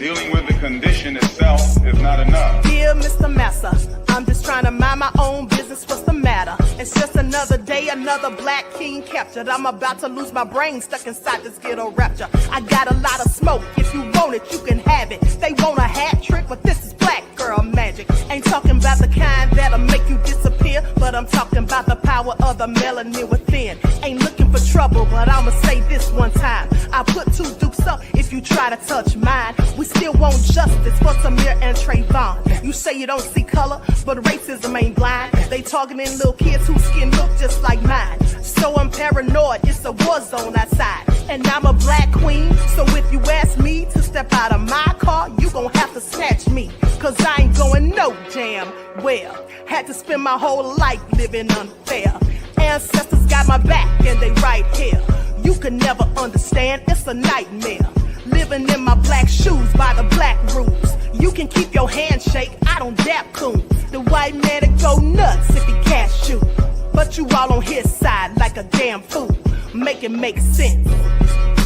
Dealing with the condition itself is not enough. Dear Mr. Massa, I'm just trying to mind my own business. What's the matter? It's just another day, another black king captured. I'm about to lose my brain, stuck inside this ghetto rapture. I got a lot of smoke. If you want it, you can have it. They want a hat trick, but this is black girl magic. Ain't talking about the kind that'll make you disappear, but I'm talking about the power of the melanin within. Ain't looking for trouble, but I'ma say this one time. I put two dukes up if you try to touch mine. We still want justice for Samir and Trayvon. You say you don't see color, but racism ain't blind. They targeting little kids whose skin look just like mine. So I'm paranoid, it's a war zone outside. And I'm a black queen, so if you ask me to step out of my car, you gon' have to snatch me. Cause I ain't going no damn well. Had to spend my whole life living unfair. Ancestors got my back and they right here. You can never understand, it's a nightmare. Living in my black shoes by the black rules. You can keep your handshake, I don't dap coons. The white man that go nuts if he can't shoot. But you all on his side like a damn fool. Make it make sense.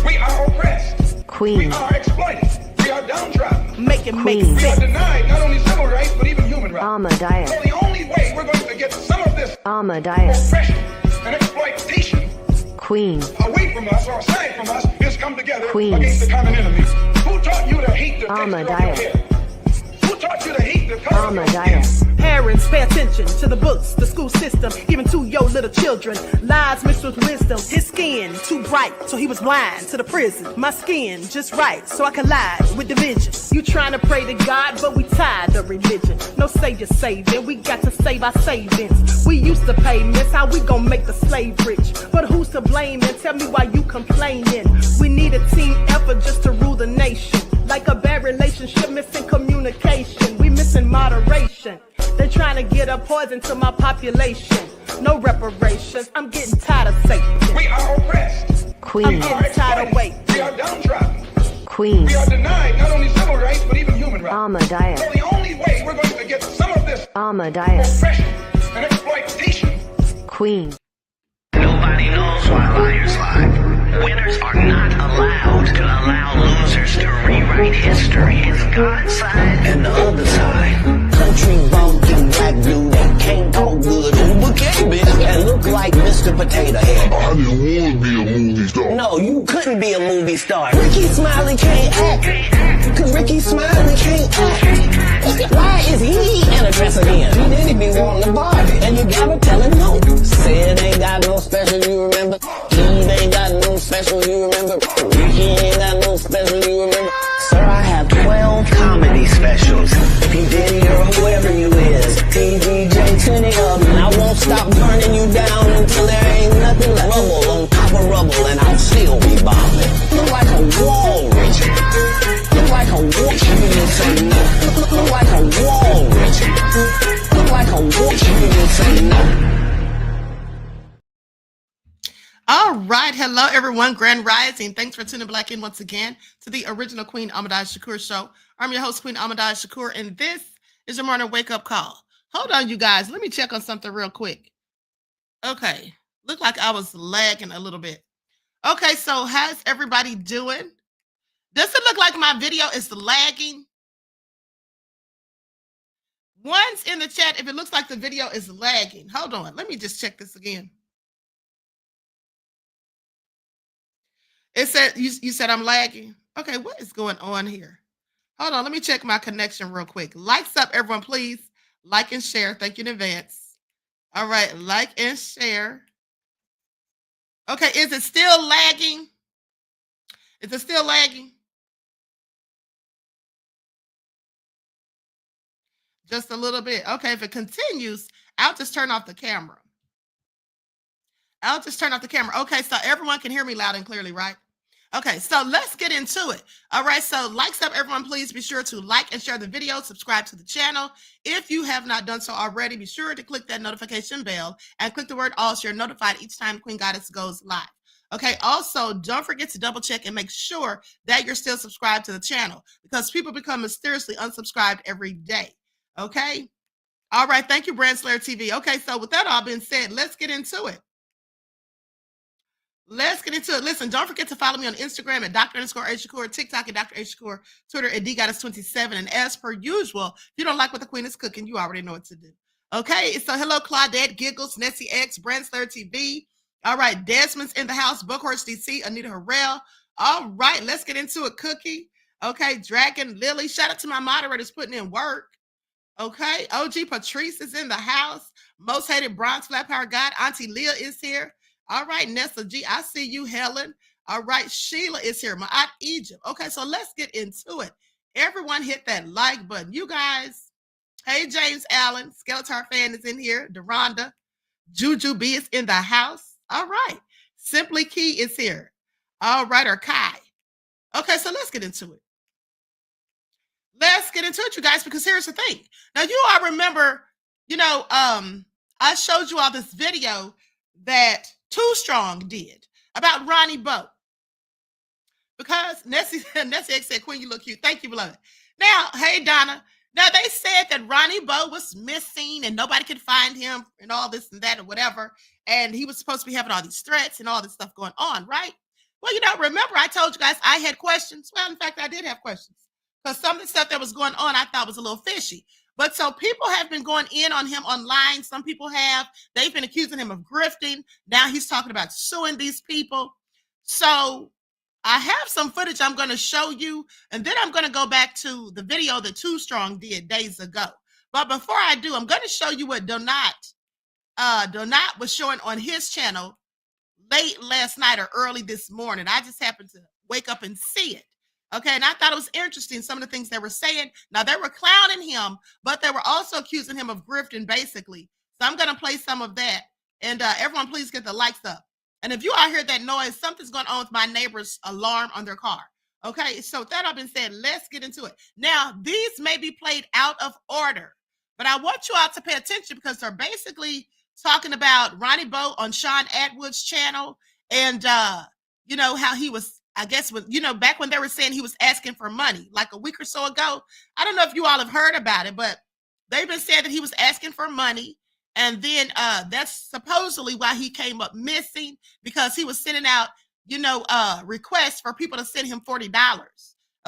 We are oppressed. Queen. We are exploited. We are downtrodden. Make it make We are sense. denied not only civil rights, but even human rights. Ahmadiyyah. So the only way we're going to get some of this Ahmadiyyah. oppression and exploitation Queen. away from us or aside from us is come together Queen. against the common enemy. Who taught you to hate the texture of your Ahmadiyyah. hair? Who taught you to hate the color of your skin? Ahmadiyyah. Parents, pay attention to the books, the school system, even to your little children. Lies mixed with wisdom. His skin too bright, so he was blind to the prison. My skin just right, so I collide with division. You trying to pray to God, but we tired of religion. No savior saving, we got to save our savings. We used to pay miss, how we gon' make the slave rich? But who's to blame, and tell me why you complaining? We need a team effort just to rule the nation. Like a bad relationship, missing communication. We missing moderation. They're trying to get a poison to my population. No reparations. I'm getting tired of Satan. We are oppressed. Queen. I'm getting tired of waiting. We are downtrodden. Queen. We are denied not only civil rights, but even human rights. Ahmadiyyah. So the only way we're going to get some of this Ahmadiyyah. oppression and exploitation. Queen. Nobody knows why liars lie. Winners are not allowed to allow losers to rewrite history. It's God's side and the other side. Country bumpkin black dude that can't talk good, Uber bitch, and look like Mr. Potato Head. I didn't want to be a movie star. No, you couldn't be a movie star. Ricky Smiley can't act, cause Ricky Smiley can't act. Why is he in a dress again? He didn't be wanting to Barbie, and you gotta tell him no. Sid ain't got no special, you remember? Eve ain't got no special, you remember? Ricky ain't got no special, you remember? Sir, I have 12 comedy specials. P. Diddy or whoever you is, PDJ, 20 of them. I won't stop burning you down until there ain't nothing left. Rubble on top of rubble, and I'll still be bombing. Look like a wall, Richie. Look like a wall. You didn't say no. Look like a wall, Richie. Look like a wall. You didn't say no. All right. Hello, everyone. Grand Rising. Thanks for tuning back in once again to the original Queen Ahmadiyyah Shakur show. I'm your host, Queen Ahmadiyyah Shakur, and this is your morning wake-up call. Hold on, you guys. Let me check on something real quick. Okay. Looked like I was lagging a little bit. Okay, so how's everybody doing? Does it look like my video is lagging? Once in the chat, if it looks like the video is lagging. Hold on. Let me just check this again. It said, you said I'm lagging. Okay, what is going on here? Hold on, let me check my connection real quick. Likes up, everyone, please. Like and share. Thank you in advance. All right, like and share. Okay, is it still lagging? Is it still lagging? Just a little bit. Okay, if it continues, I'll just turn off the camera. I'll just turn off the camera. Okay, so everyone can hear me loud and clearly, right? Okay, so let's get into it. All right, so likes up, everyone. Please be sure to like and share the video, subscribe to the channel. If you have not done so already, be sure to click that notification bell and click the word all so you're notified each time Queen Goddess goes live. Okay, also, don't forget to double check and make sure that you're still subscribed to the channel because people become mysteriously unsubscribed every day. Okay? All right, thank you, Brand Slayer TV. Okay, so with that all being said, let's get into it. Let's get into it. Listen, don't forget to follow me on Instagram at Dr_A_Shakur, TikTok at Dr_A_Shakur, Twitter at DGoddess27. And as per usual, if you don't like what the queen is cooking, you already know what to do. Okay, so hello, Claudette, Giggles, Nessie X, Brandslayer TV. All right, Desmond's in the house, Bookhorse DC, Anita Harrell. All right, let's get into it, Cookie. Okay, Dragon, Lily. Shout out to my moderators putting in work. Okay, OG Patrice is in the house. Most hated Bronx Flat Power God. Auntie Leah is here. All right, Nessa G, I see you, Helen. All right, Sheila is here. My aunt Egypt. Okay, so let's get into it. Everyone hit that like button. You guys, hey, James Allen, Skeletor fan is in here. Deronda, Juju B is in the house. All right, Simply Key is here. All right, or Kai. Okay, so let's get into it. Let's get into it, you guys, because here's the thing. Now, you all remember, I showed you all this video that Too Strong did about Ronnie Bo. Because Nessie X said, Queen, you look cute. Thank you, beloved. Now, hey, Donna. Now, they said that Ronnie Bo was missing and nobody could find him and all this and that or whatever. And he was supposed to be having all these threats and all this stuff going on, right? Well, remember I told you guys I had questions. Well, in fact, I did have questions. Because some of the stuff that was going on, I thought was a little fishy. But so people have been going in on him online. Some people have. They've been accusing him of grifting. Now he's talking about suing these people. So I have some footage I'm going to show you. And then I'm going to go back to the video that Too Strong did days ago. But before I do, I'm going to show you what Donat was showing on his channel late last night or early this morning. I just happened to wake up and see it. Okay, and I thought it was interesting, some of the things they were saying. Now, they were clowning him, but they were also accusing him of grifting, basically. So I'm going to play some of that. And everyone, please get the likes up. And if you all hear that noise, something's going on with my neighbor's alarm on their car. Okay, so with that all been said, let's get into it. Now, these may be played out of order, but I want you all to pay attention because they're basically talking about Ronnie Bo on Sean Attwood's channel and, how he was, I guess, back when they were saying he was asking for money, like a week or so ago. I don't know if you all have heard about it, but they've been saying that he was asking for money. And then that's supposedly why he came up missing, because he was sending out, requests for people to send him $40.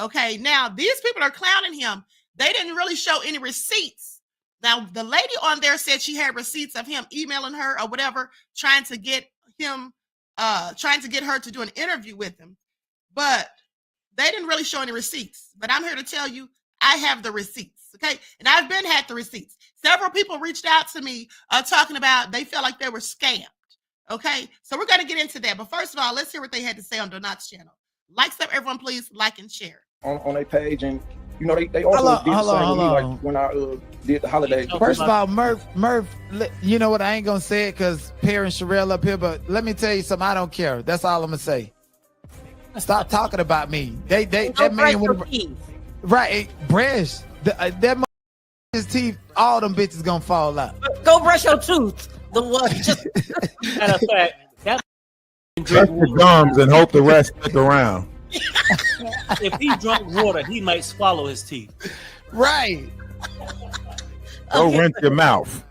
Okay, now these people are clowning him. They didn't really show any receipts. Now, the lady on there said she had receipts of him emailing her or whatever, trying to get her to do an interview with him. But they didn't really show any receipts. But I'm here to tell you, I have the receipts, okay? And I've been had the receipts. Several people reached out to me talking about they felt like they were scammed, okay? So we're going to get into that. But first of all, let's hear what they had to say on Donat's channel. Likes up, everyone, please like and share. On their page, and they also did the same with me, like when I did the holiday. First of all, Murph, you know what? I ain't gonna say it because Perry and Sherelle up here, but let me tell you something. I don't care. That's all I'm gonna say. Stop talking about me. That man would right, brush that his teeth. All them bitches gonna fall out. Go brush your tooth. The one. Just matter of fact, that brush your gums and hope the rest stick around. If he drank water, he might swallow his teeth. Right. Go rinse your mouth.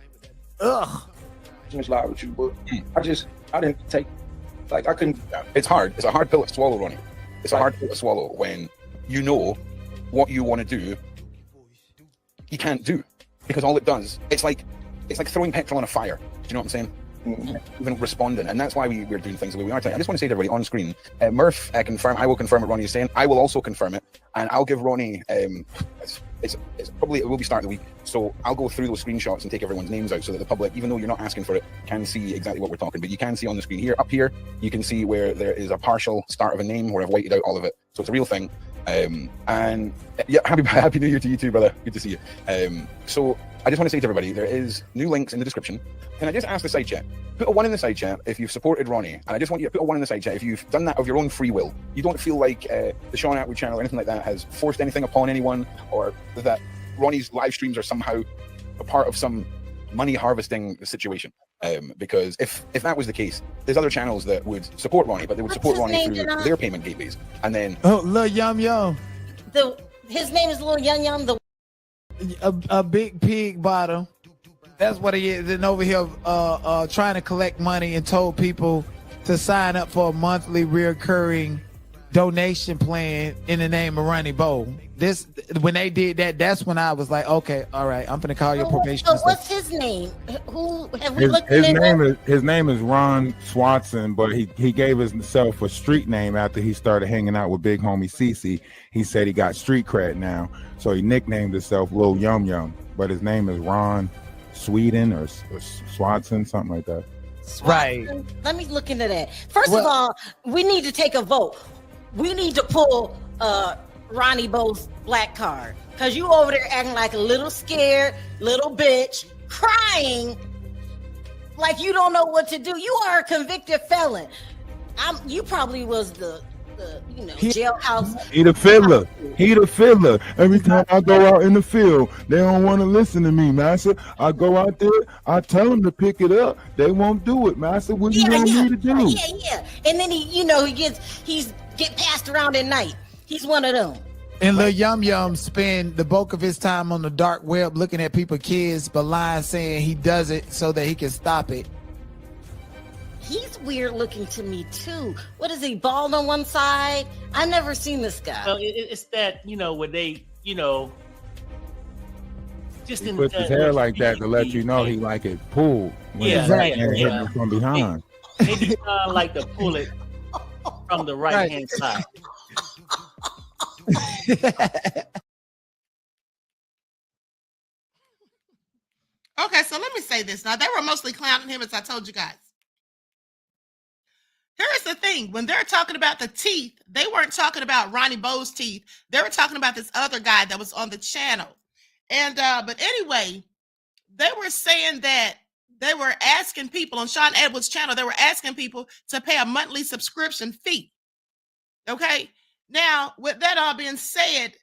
Ugh. Just lie with you, but I didn't take. Like, I couldn't. It's hard. It's a hard pill to swallow, Ronnie. It's a hard pill to swallow when you know what you want to do, you can't do, because all it does, it's like throwing petrol on a fire. Do you know what I'm saying? Even responding, and that's why we're doing things the way we are tonight. I just want to say to everybody on screen, Murph, confirm. I will confirm what Ronnie is saying. I will also confirm it, and I'll give Ronnie. It's probably, it will be start of the week, so I'll go through those screenshots and take everyone's names out so that the public, even though you're not asking for it, can see exactly what we're talking. But you can see on the screen here, up here, you can see where there is a partial start of a name where I've whited out all of it, so it's a real thing. And yeah, happy New Year to you too, brother. Good to see you. So I just want to say to everybody, there is new links in the description. Can I just ask the side chat? Put a 1 in the side chat if you've supported Ronnie, and I just want you to put a 1 in the side chat if you've done that of your own free will. You don't feel like the Sean Attwood channel or anything like that has forced anything upon anyone, or that Ronnie's live streams are somehow a part of some money harvesting situation. Because if that was the case, there's other channels that would support Ronnie, but they would support Ronnie through their payment gateways. And then Lil Yum Yum. His name is Lil Yum Yum. A big pig bottom. That's what he is. And over here trying to collect money and told people to sign up for a monthly reoccurring donation plan in the name of Ronnie Bo. This, when they did that, that's when I was like, okay, all right, I'm gonna call your probation. So what's his name? Who have we looked at? His name is Ron Swanson, but he gave himself a street name after he started hanging out with big homie Cece. He said he got street cred now, so he nicknamed himself Lil Yum Yum, but his name is Ron Sweden or Swanson, something like that. Right. Let me look into that. First of all, we need to take a vote. We need to pull Ronnie Bo's black card, because you over there acting like a little scared little bitch, crying like you don't know what to do. You are a convicted felon. You probably was the jailhouse. He the fiddler. He the fiddler. Every time I go out in the field, they don't want to listen to me, master. I go out there, I tell them to pick it up. They won't do it, master. What do you want me to do? Yeah. And then he get passed around at night. He's one of them. And Lil Yum Yum spend the bulk of his time on the dark web looking at people's kids, but lying, saying he does it so that he can stop it. He's weird looking to me too. What is he, bald on one side? I've never seen this guy. Well, it's that, where they, just he puts his hair like that to let you know he like it pulled. Yeah. From behind. Maybe like to pull it from the right hand side. Okay, so let me say this. Now, they were mostly clowning him, as I told you guys. Here's the thing. When they're talking about the teeth, they weren't talking about Ronnie Bo's teeth. They were talking about this other guy that was on the channel. And but anyway, they were saying that they were asking people on Sean Edwards' channel, they were asking people to pay a monthly subscription fee. Okay? Now, with that all being said,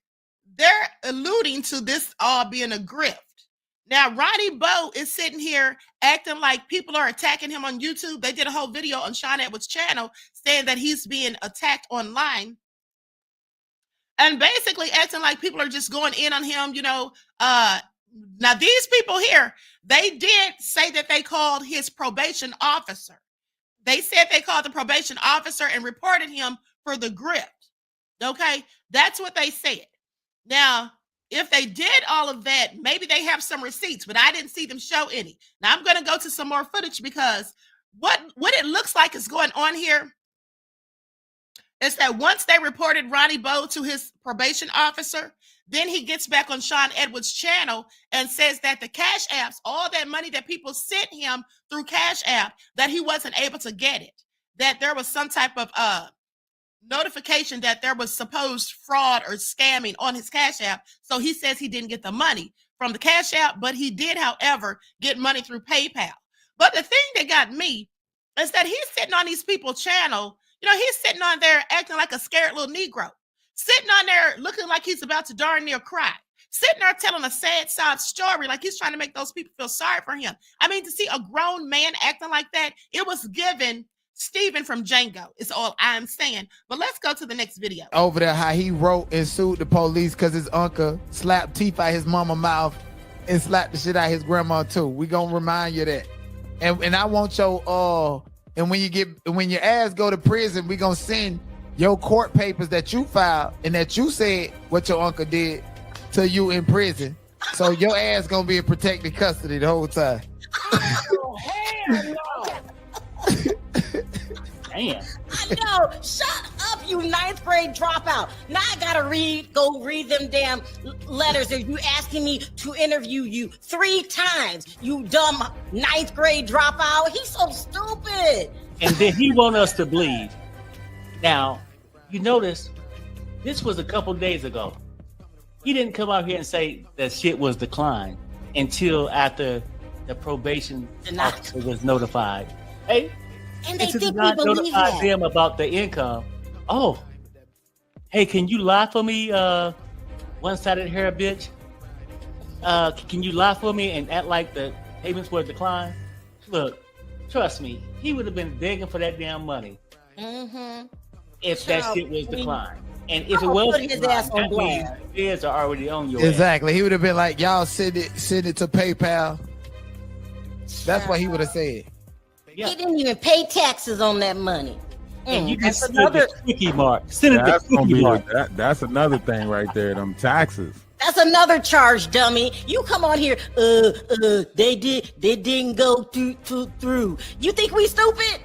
they're alluding to this all being a grift. Now, Ronnie Bo is sitting here acting like people are attacking him on YouTube. They did a whole video on Sean Edwards' channel saying that he's being attacked online. And basically acting like people are just going in on him, Now, these people here, they did say that they called his probation officer. They said they called the probation officer and reported him for the grift. Okay? That's what they said. Now, if they did all of that, maybe they have some receipts, but I didn't see them show any. Now, I'm going to go to some more footage, because what it looks like is going on here is that once they reported Ronnie Bo to his probation officer, then he gets back on Sean Edwards' channel and says that the Cash Apps, all that money that people sent him through Cash App, that he wasn't able to get it, that there was some type of notification that there was supposed fraud or scamming on his Cash App. So he says he didn't get the money from the Cash App, but he did, however, get money through PayPal. But the thing that got me is that he's sitting on these people's channel. He's sitting on there acting like a scared little Negro, sitting on there looking like he's about to darn near cry, sitting there telling a sad story like he's trying to make those people feel sorry for him. I mean, to see a grown man acting like that, it was given Steven from Django, is all I'm saying. But let's go to the next video. Over there, how he wrote and sued the police because his uncle slapped teeth out his mama's mouth and slapped the shit out his grandma too. We gonna remind you that. And I want your and when your ass go to prison, we gonna send your court papers that you filed and that you said what your uncle did to you in prison. So your ass gonna be in protected custody the whole time. Oh, hell no. Damn. I know. Shut up, you 9th grade dropout. Now I gotta go read them damn letters that you asking me to interview you 3 times. You dumb 9th grade dropout. He's so stupid. And then he want us to bleed. Now, you notice this was a couple days ago. He didn't come out here and say that shit was declined until after the probation officer was notified. Hey, and they think we not believe notify that. them about the income. Oh, hey, can you lie for me? One-sided hair, bitch. Can you lie for me and act like the payments were declined? Look, trust me, he would have been begging for that damn money if that shit was declined. And if it was put his ass on blast. Feds are already on your Exactly. He would have been like, y'all send it to PayPal. That's what he would have said. Yeah. He didn't even pay taxes on that money. And you That's just send it to Quickie Mart. Send it to That's gonna Quickie be Mart. that's another thing right there. Them taxes. That's another charge, dummy. You come on here. They didn't go through. You think we stupid?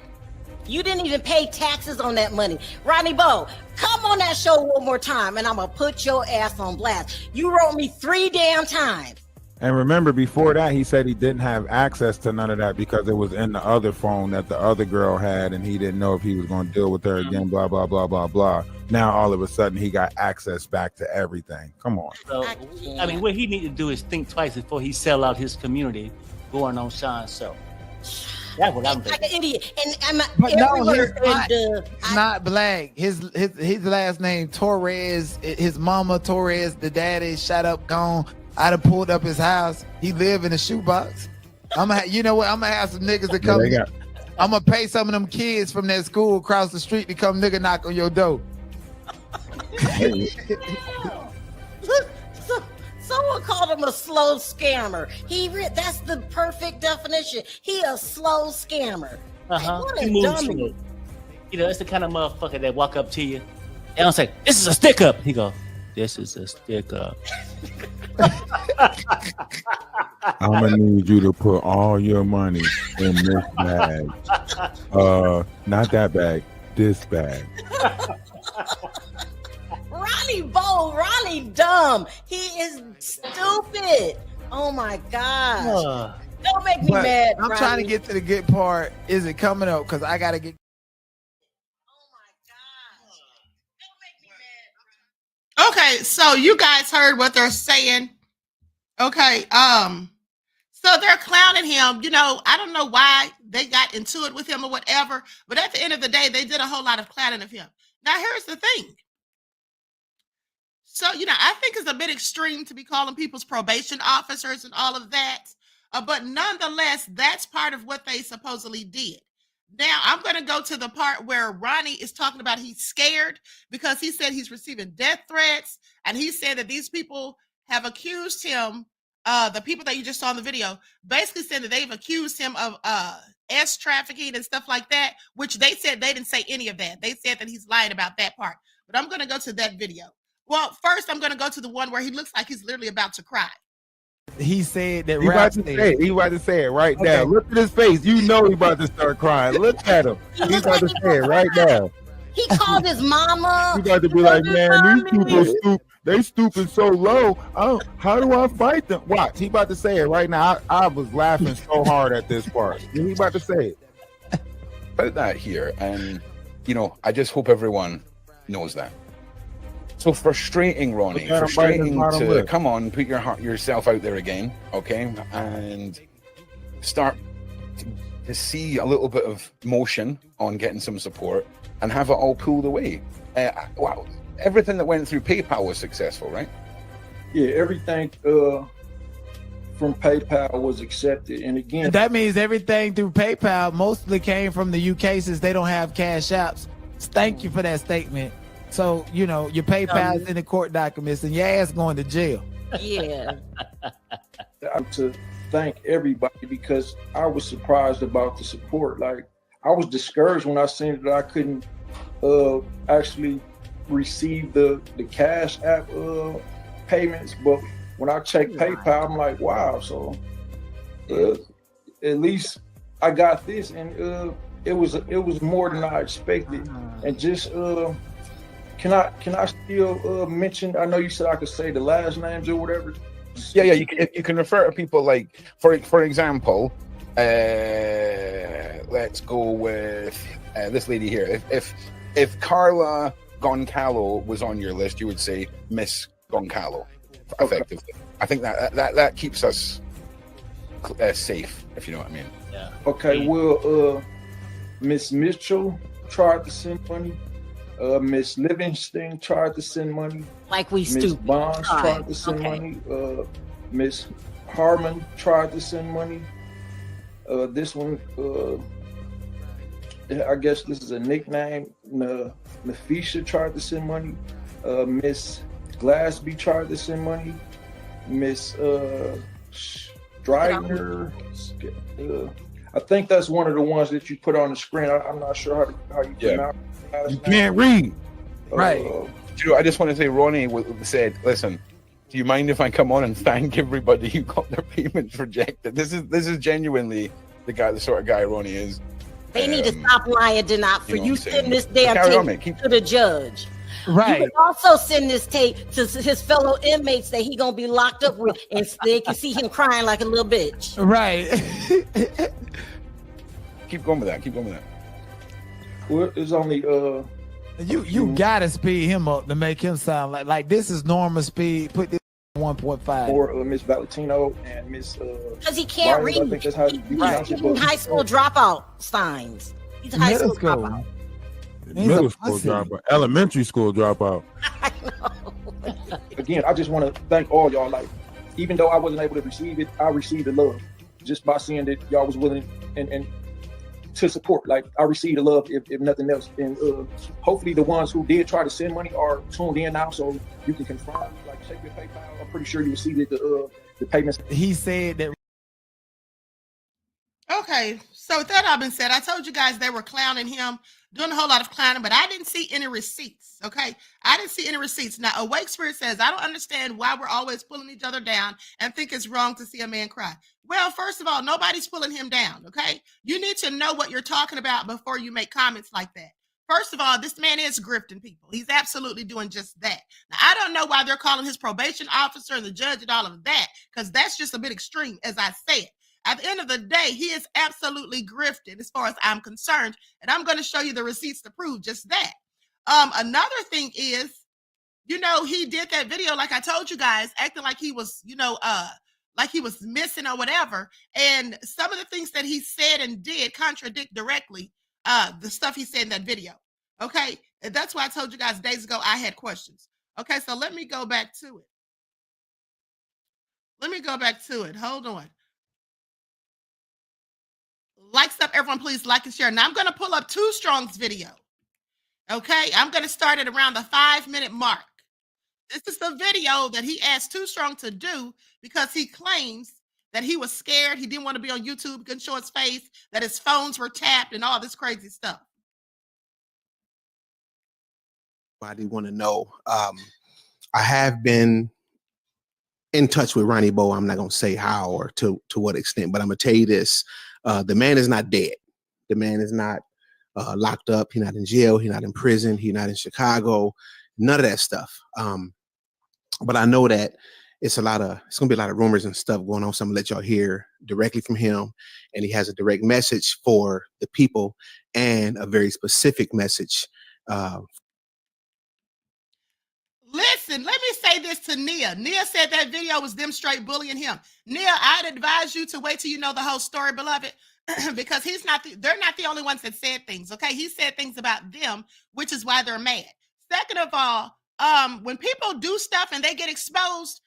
You didn't even pay taxes on that money. Ronnie Bo, come on that show one more time, and I'm gonna put your ass on blast. You wrote me 3 damn times. And remember, before that, he said he didn't have access to none of that because it was in the other phone that the other girl had, and he didn't know if he was going to deal with her again, blah, blah, blah, blah, blah. Now, all of a sudden, he got access back to everything. Come on. So, I mean, what he need to do is think twice before he sell out his community going on Sean's show. That's what I'm thinking. Like an idiot. And I'm But no, everywhere. he's not black. His last name Torres. His mama Torres. The daddy shot up, gone. I done pulled up his house. He live in a shoebox. You know what? I'm gonna have some niggas that come. I'm gonna pay some of them kids from that school across the street to come nigga knock on your door. Someone called him a slow scammer. That's the perfect definition. He a slow scammer. What a dummy. You know, it's the kind of motherfucker that walk up to you and don't say, "This is a stick up." He go, "This is a stick up." I'm gonna need you to put all your money in this bag. Not that bag, this bag. Ronnie Bo, Ronnie dumb. He is stupid. Oh my gosh. Don't make me mad. I'm trying to get to the good part. Is it coming up? Because I gotta get. Okay, so you guys heard what they're saying. Okay, so they're clowning him. You know, I don't know why they got into it with him or whatever, but at the end of the day, they did a whole lot of clowning of him. Now, here's the thing. So, you know, I think it's a bit extreme to be calling people's probation officers and all of that, but nonetheless, that's part of what they supposedly did. Now, I'm going to go to the part where Ronnie is talking about he's scared because he said he's receiving death threats, and he said that these people have accused him, the people that you just saw in the video, basically saying that they've accused him of S trafficking and stuff like that, which they said they didn't say any of that. They said that he's lying about that part. But I'm going to go to that video. Well, first, I'm going to go to the one where he looks like he's literally about to cry. He said that he about to say it right now. Look at his face. You know he about to start crying. Look at him. He's about to say it right now. He called his mama. He about to be like, man, these people they stooping so low. How do I fight them? Watch, he about to say it right now. I was laughing so hard at this part. He about to say it. About that here, and you know, I just hope everyone knows that. So frustrating, Ronnie. Frustrating to come on, put yourself out there again, okay, and start to see a little bit of motion on getting some support, and have it all pulled away. Wow, everything that went through PayPal was successful, right? Yeah, everything from PayPal was accepted, and again, that means everything through PayPal mostly came from the UK since they don't have cash apps. Thank you for that statement. So, you know, your PayPal's in the court documents and your ass going to jail. Yeah. To thank everybody because I was surprised about the support. Like, I was discouraged when I seen that I couldn't actually receive the Cash App payments, but when I checked PayPal, I'm like, wow. So at least I got this, and it was more than I expected, and just. Can I still mention? I know you said I could say the last names or whatever. Yeah. You can refer to people like, for example, let's go with this lady here. If Carla Goncalves was on your list, you would say Miss Goncalves, effectively. Okay. I think that keeps us safe, if you know what I mean. Yeah. Okay. Well, Miss Mitchell tried to send money. Miss Livingston tried to send money. Like we Miss stupid. Bonds tried to send money. Miss Harmon tried to send money. This one, I guess this is a nickname. Nafisha tried to send money. Miss Glasby tried to send money. Miss Stridner. I think that's one of the ones that you put on the screen. I'm not sure how you pronounce it. You can't read. Right. You know, I just want to say, Ronnie said, "Listen, do you mind if I come on and thank everybody who got their payments rejected?" This is genuinely the sort of guy Ronnie is. They need to stop lying, Denot, for you send this damn tape to the judge. Right. You can also send this tape to his fellow inmates that he gonna be locked up with, and they can see him crying like a little bitch. Right. Keep going with that. Keep going with that. Well, it's only you gotta speed him up to make him sound like this is normal speed. Put this 1.5 for Miss Valentino and Miss because he can't read. I think that's how you pronounce it. He's high school dropout signs. He's a high school dropout. Middle school dropout, elementary school dropout. I know. Again, I just want to thank all y'all. Like, even though I wasn't able to receive it, I received the love just by seeing that y'all was willing and to support. Like, I received the love if nothing else. And hopefully the ones who did try to send money are tuned in now, so you can confirm. Like, check your PayPal. I'm pretty sure you received it, the payments. He said that. Okay, so with that all been said, I told you guys they were clowning him, doing a whole lot of clowning, but I didn't see any receipts, okay? I didn't see any receipts. Now, Awake Spirit says, I don't understand why we're always pulling each other down and think it's wrong to see a man cry. Well, first of all, nobody's pulling him down, okay? You need to know what you're talking about before you make comments like that. First of all, this man is grifting people. He's absolutely doing just that. Now, I don't know why they're calling his probation officer and the judge and all of that, because that's just a bit extreme, as I said. At the end of the day, he is absolutely grifted as far as I'm concerned. And I'm going to show you the receipts to prove just that. Another thing is, you know, he did that video, like I told you guys, acting like he was, you know, like he was missing or whatever. And some of the things that he said and did contradict directly the stuff he said in that video. Okay. And that's why I told you guys days ago I had questions. Okay. So let me go back to it. Hold on. Likes up, everyone, please like and share. Now I'm going to pull up Too Strong's video. Okay, I'm going to start at around the 5-minute mark. This is the video that he asked Too Strong to do because he claims that he was scared. He didn't want to be on YouTube, couldn't show his face, that his phones were tapped and all this crazy stuff. I want to know. I have been in touch with Ronnie Bo. I'm not going to say how or to what extent, but I'm going to tell you this. The man is not dead. The man is not locked up. He's not in jail. He's not in prison. He's not in Chicago. None of that stuff. But I know that it's going to be a lot of rumors and stuff going on. So I'm going to let y'all hear directly from him. And he has a direct message for the people and a very specific message. Listen, let me say this to Nia. Nia said that video was them straight bullying him. Nia, I'd advise you to wait till you know the whole story, beloved, because they're not the only ones that said things, okay? He said things about them, which is why they're mad. Second of all, when people do stuff and they get exposed,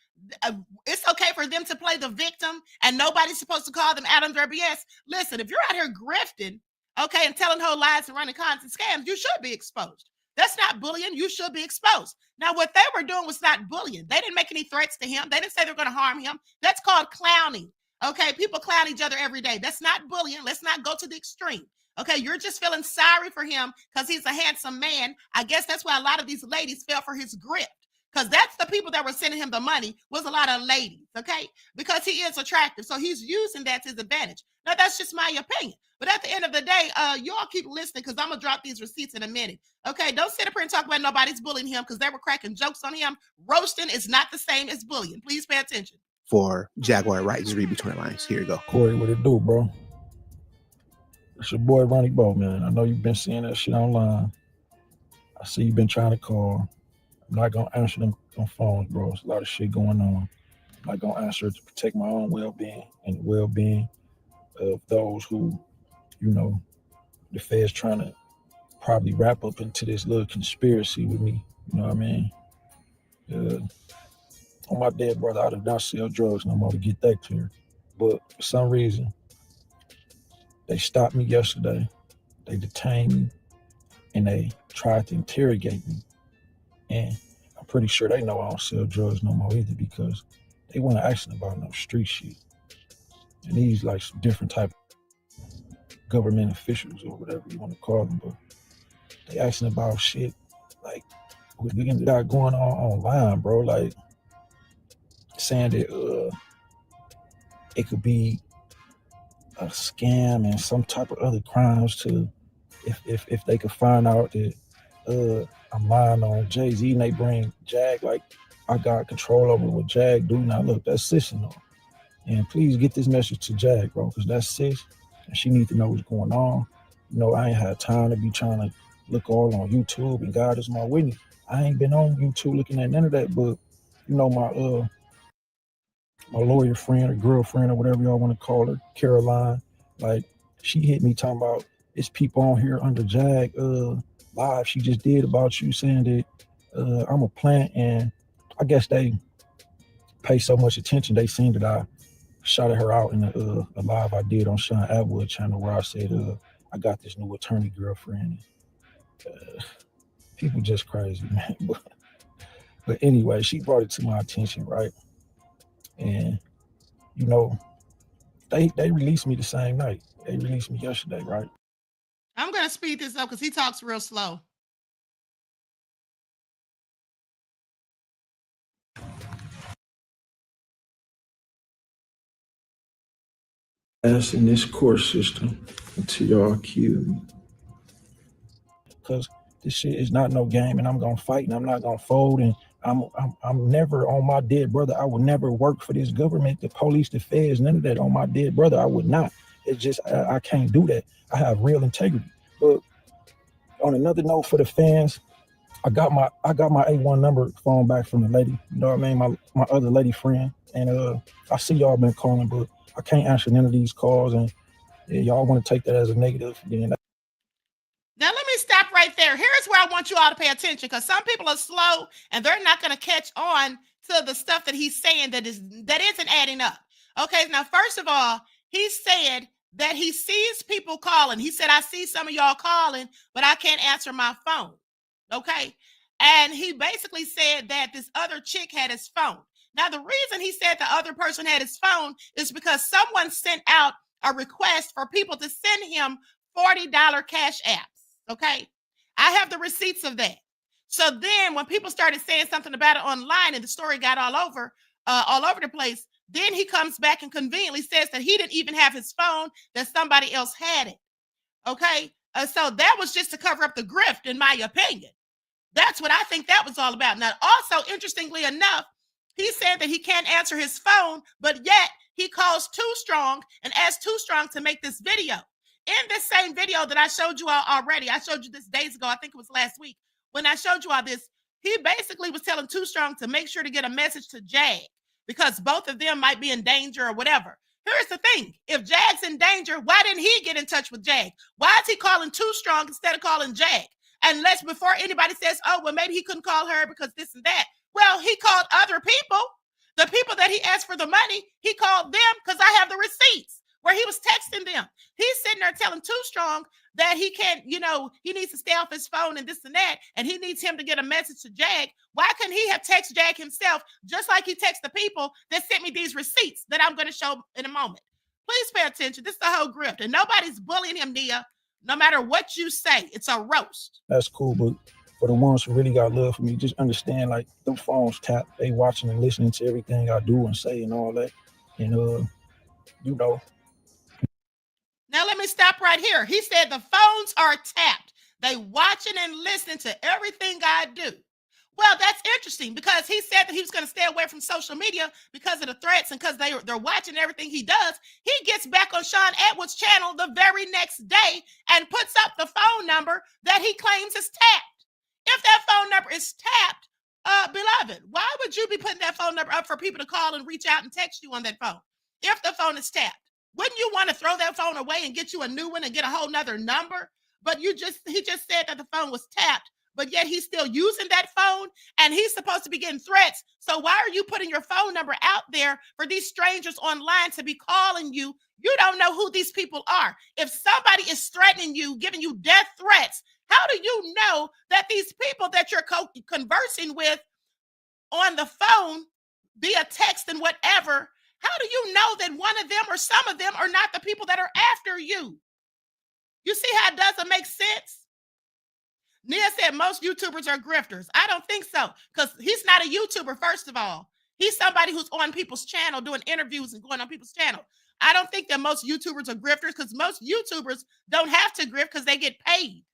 it's okay for them to play the victim and nobody's supposed to call them out on their BS. Listen, if you're out here grifting, okay, and telling whole lies and running cons and scams, you should be exposed. That's not bullying. You should be exposed. Now, what they were doing was not bullying. They didn't make any threats to him. They didn't say they're going to harm him. That's called clowning. Okay, people clown each other every day. That's not bullying. Let's not go to the extreme. Okay, you're just feeling sorry for him because he's a handsome man. I guess that's why a lot of these ladies fell for his grift, because that's the people that were sending him the money was a lot of ladies, okay? Because he is attractive. So he's using that to his advantage. Now, that's just my opinion. But at the end of the day, you all keep listening because I'm going to drop these receipts in a minute. Okay, don't sit up here and talk about nobody's bullying him because they were cracking jokes on him. Roasting is not the same as bullying. Please pay attention. For Jaguar Right, just read between the lines. Here you go. Corey, what it do, bro? It's your boy, Ronnie Bo, man. I know you've been seeing that shit online. I see you've been trying to call. I'm not going to answer them phones, bro. There's a lot of shit going on. I'm not going to answer it to protect my own well-being and the well-being of those who, you know, the Fed's trying to probably wrap up into this little conspiracy with me. You know what I mean? On my dead brother, I do not sell drugs no more, to get that clear. But for some reason, they stopped me yesterday. They detained me and they tried to interrogate me. And I'm pretty sure they know I don't sell drugs no more either, because they weren't asking about no street shit. And these like some different type. government officials or whatever you want to call them, but they asking about shit like what we got going on online, bro. Like saying that it could be a scam and some type of other crimes to if they could find out that I'm lying on Jay-Z and they bring Jag, like I got control over what Jag do. Now look, that's sis and all. And please get this message to Jag, bro, because that's sis and she needs to know what's going on. You know, I ain't had time to be trying to look all on YouTube, and God is my witness. I ain't been on YouTube looking at none of that, but you know, my lawyer friend or girlfriend or whatever y'all want to call her, Caroline, like she hit me talking about it's people on here under Jag live she just did about you, saying that I'm a plant, and I guess they pay so much attention they seen that I shouted her out in a live I did on Sean Attwood channel where I said I got this new attorney girlfriend. People just crazy, man. But anyway, she brought it to my attention, right? And you know, they released me the same night. They released me yesterday, right? I'm gonna speed this up because he talks real slow. As in this court system until y'all accuse me. Because this shit is not no game, and I'm gonna fight, and I'm not gonna fold, and I'm never on my dead brother. I would never work for this government, the police, the feds, none of that on my dead brother. I would not. It's just I can't do that. I have real integrity. But on another note for the fans, I got my A1 number phone back from the lady. You know what I mean? My other lady friend. And I see y'all been calling, but I can't answer none of these calls, and y'all want to take that as a negative. Now, let me stop right there. Here's where I want you all to pay attention, because some people are slow and they're not going to catch on to the stuff that he's saying that isn't adding up. Okay, now, first of all, he said that he sees people calling. He said, I see some of y'all calling, but I can't answer my phone. Okay, and he basically said that this other chick had his phone. Now, the reason he said the other person had his phone is because someone sent out a request for people to send him $40 cash apps. Okay, I have the receipts of that. So then when people started saying something about it online and the story got all over the place, then he comes back and conveniently says that he didn't even have his phone, that somebody else had it. Okay, so that was just to cover up the grift, in my opinion. That's what I think that was all about. Now, also, interestingly enough, he said that he can't answer his phone, but yet he calls Too Strong and asks Too Strong to make this video. In this same video that I showed you all already, I showed you this days ago, I think it was last week, when I showed you all this, he basically was telling Too Strong to make sure to get a message to Jag, because both of them might be in danger or whatever. Here's the thing. If Jag's in danger, why didn't he get in touch with Jag? Why is he calling Too Strong instead of calling Jag? Unless before anybody says, oh, well, maybe he couldn't call her because this and that. Well, he called other people. The people that he asked for the money, he called them, because I have the receipts where he was texting them. He's sitting there telling Too Strong that he can't, he needs to stay off his phone and this and that, and he needs him to get a message to Jag. Why couldn't he have texted Jag himself, just like he texted the people that sent me these receipts that I'm going to show in a moment? Please pay attention. This is the whole grift, and nobody's bullying him, Nia. No matter what you say, it's a roast. That's cool, but for the ones who really got love for me, just understand, like, them phones tap, they watching and listening to everything I do and say and all that. And, Now, let me stop right here. He said the phones are tapped. They watching and listening to everything I do. Well, that's interesting, because he said that he was going to stay away from social media because of the threats and because they're watching everything he does. He gets back on Sean Attwood's channel the very next day and puts up the phone number that he claims is tapped. If that phone number is tapped, beloved, why would you be putting that phone number up for people to call and reach out and text you on that phone? If the phone is tapped, wouldn't you want to throw that phone away and get you a new one and get a whole nother number? But he just said that the phone was tapped, but yet he's still using that phone, and he's supposed to be getting threats. So why are you putting your phone number out there for these strangers online to be calling you? You don't know who these people are. If somebody is threatening you, giving you death threats, how do you know that these people that you're conversing with on the phone, via text and whatever, how do you know that one of them or some of them are not the people that are after you? You see how it doesn't make sense? Nia said most YouTubers are grifters. I don't think so, because he's not a YouTuber, first of all. He's somebody who's on people's channel doing interviews and going on people's channel. I don't think that most YouTubers are grifters, because most YouTubers don't have to grift because they get paid.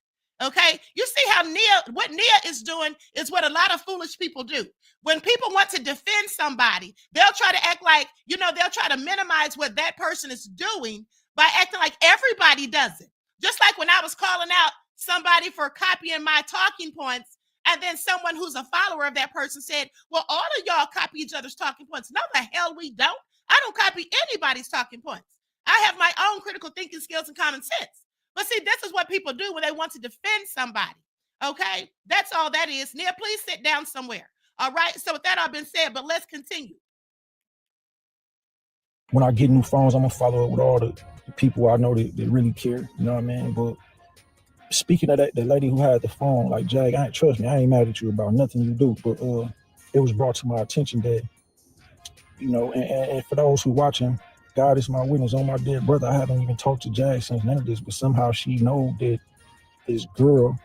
Okay, you see how what Nia is doing is what a lot of foolish people do. When people want to defend somebody, they'll try to act like, they'll try to minimize what that person is doing by acting like everybody does it. Just like when I was calling out somebody for copying my talking points, and then someone who's a follower of that person said, well, all of y'all copy each other's talking points. No, the hell we don't. I don't copy anybody's talking points. I have my own critical thinking skills and common sense. But see, this is what people do when they want to defend somebody. Okay, that's all that is. Nia, please sit down somewhere. All right, so with that all been said, but let's continue. When I get new phones, I'm gonna follow up with all the people I know that really care. You know what I mean? But speaking of that, the lady who had the phone, like, Jag, trust me, I ain't mad at you about nothing you do, but it was brought to my attention that, and for those who watching, God is my witness on my dead brother. I haven't even talked to Jag since none of this, but somehow she know that this girl,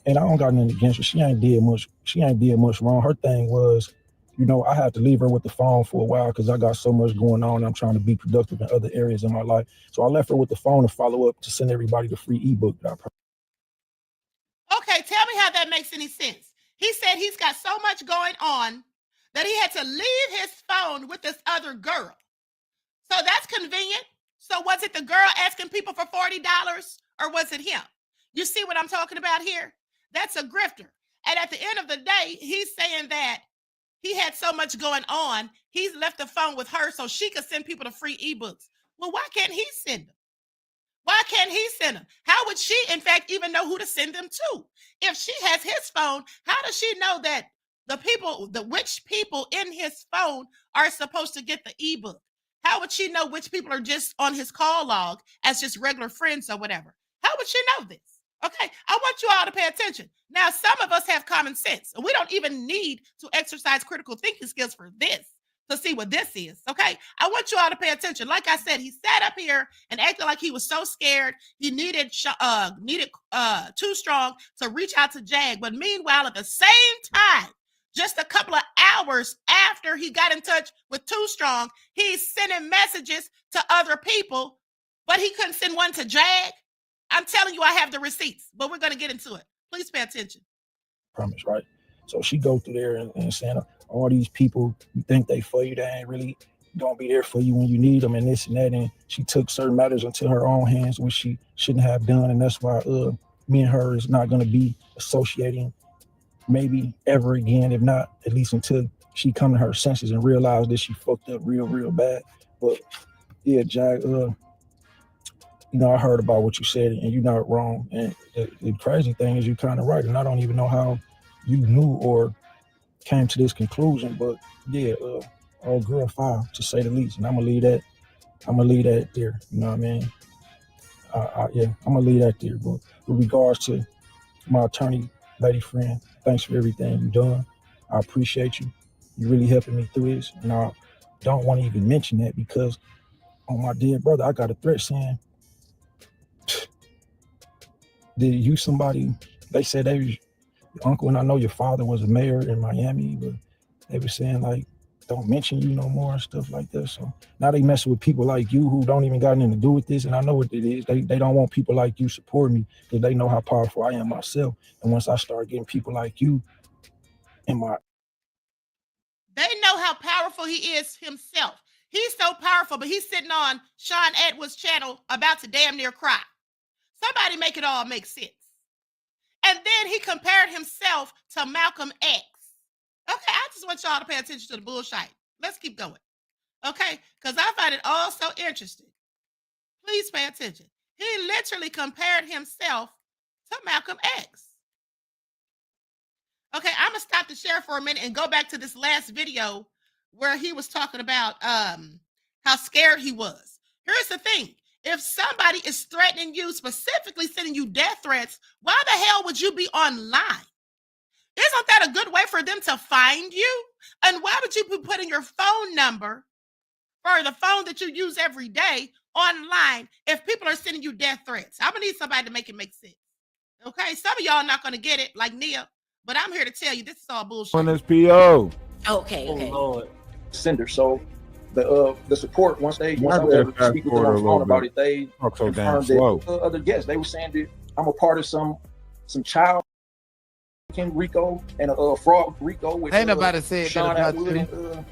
and I don't got nothing against her. She ain't did much wrong. Her thing was, I had to leave her with the phone for a while because I got so much going on. I'm trying to be productive in other areas of my life. So I left her with the phone to follow up to send everybody the free ebook that I Okay, tell me how that makes any sense. He said he's got so much going on that he had to leave his phone with this other girl. So that's convenient. So was it the girl asking people for $40 or was it him? You see what I'm talking about here? That's a grifter. And at the end of the day, he's saying that he had so much going on, he's left the phone with her so she could send people the free ebooks. Well, why can't he send them? Why can't he send them? How would she, in fact, even know who to send them to? If she has his phone, how does she know that which people in his phone are supposed to get the ebook? How would she know which people are just on his call log as just regular friends or whatever? How would she know this? Okay, I want you all to pay attention. Now, some of us have common sense, and we don't even need to exercise critical thinking skills for this to see what this is. Okay, I want you all to pay attention. Like I said, he sat up here and acted like he was so scared he needed Too Strong to reach out to Jag. But meanwhile, at the same time, just a couple of hours after he got in touch with Too Strong, he's sending messages to other people, but he couldn't send one to Jag. I'm telling you, I have the receipts, but we're going to get into it. Please pay attention. promise, right? So she go through there and saying, all these people, you think they for you, they ain't really gonna be there for you when you need them and this and that. And she took certain matters into her own hands, which she shouldn't have done. And that's why me and her is not gonna be associating maybe ever again, if not at least until she come to her senses and realize that she fucked up real bad. But yeah, Jag, I heard about what you said and you're not wrong. And the crazy thing is you're kind of right. And I don't even know how you knew or came to this conclusion, but yeah, all girl foul to say the least. And I'm gonna leave that there. You know what I mean? Yeah, I'm gonna leave that there. But with regards to my attorney lady friend, thanks for everything you've done. I appreciate you. You're really helping me through this. And I don't want to even mention that because on my dead brother, I got a threat saying, did you somebody, they said they was your uncle, and I know your father was a mayor in Miami, but they were saying like, don't mention you no more and stuff like that. So now they messing with people like you who don't even got anything to do with this. And I know what it is. They don't want people like you supporting me because they know how powerful I am myself. And once I start getting people like you in my... They know how powerful he is himself. He's so powerful, but he's sitting on Sean Attwood's channel about to damn near cry. Somebody make it all make sense. And then he compared himself to Malcolm X. Okay, I just want y'all to pay attention to the bullshit. Let's keep going. Okay, because I find it all so interesting. Please pay attention. He literally compared himself to Malcolm X. Okay, I'm going to stop the share for a minute and go back to this last video where he was talking about how scared he was. Here's the thing. If somebody is threatening you, specifically sending you death threats, why the hell would you be online? Isn't that a good way for them to find you? And why would you be putting your phone number for the phone that you use every day online if people are sending you death threats? I'm gonna need somebody to make it make sense. Okay, some of y'all not gonna get it, like Nia, but I'm here to tell you this is all bullshit. On this PO. Okay. Lord. Sender. So the support once I was able to speak with them on the phone about it, they confirmed that other guests. They were saying that I'm a part of some child Rico and a fraud Rico with ain't nobody said Sean that Attwood. And,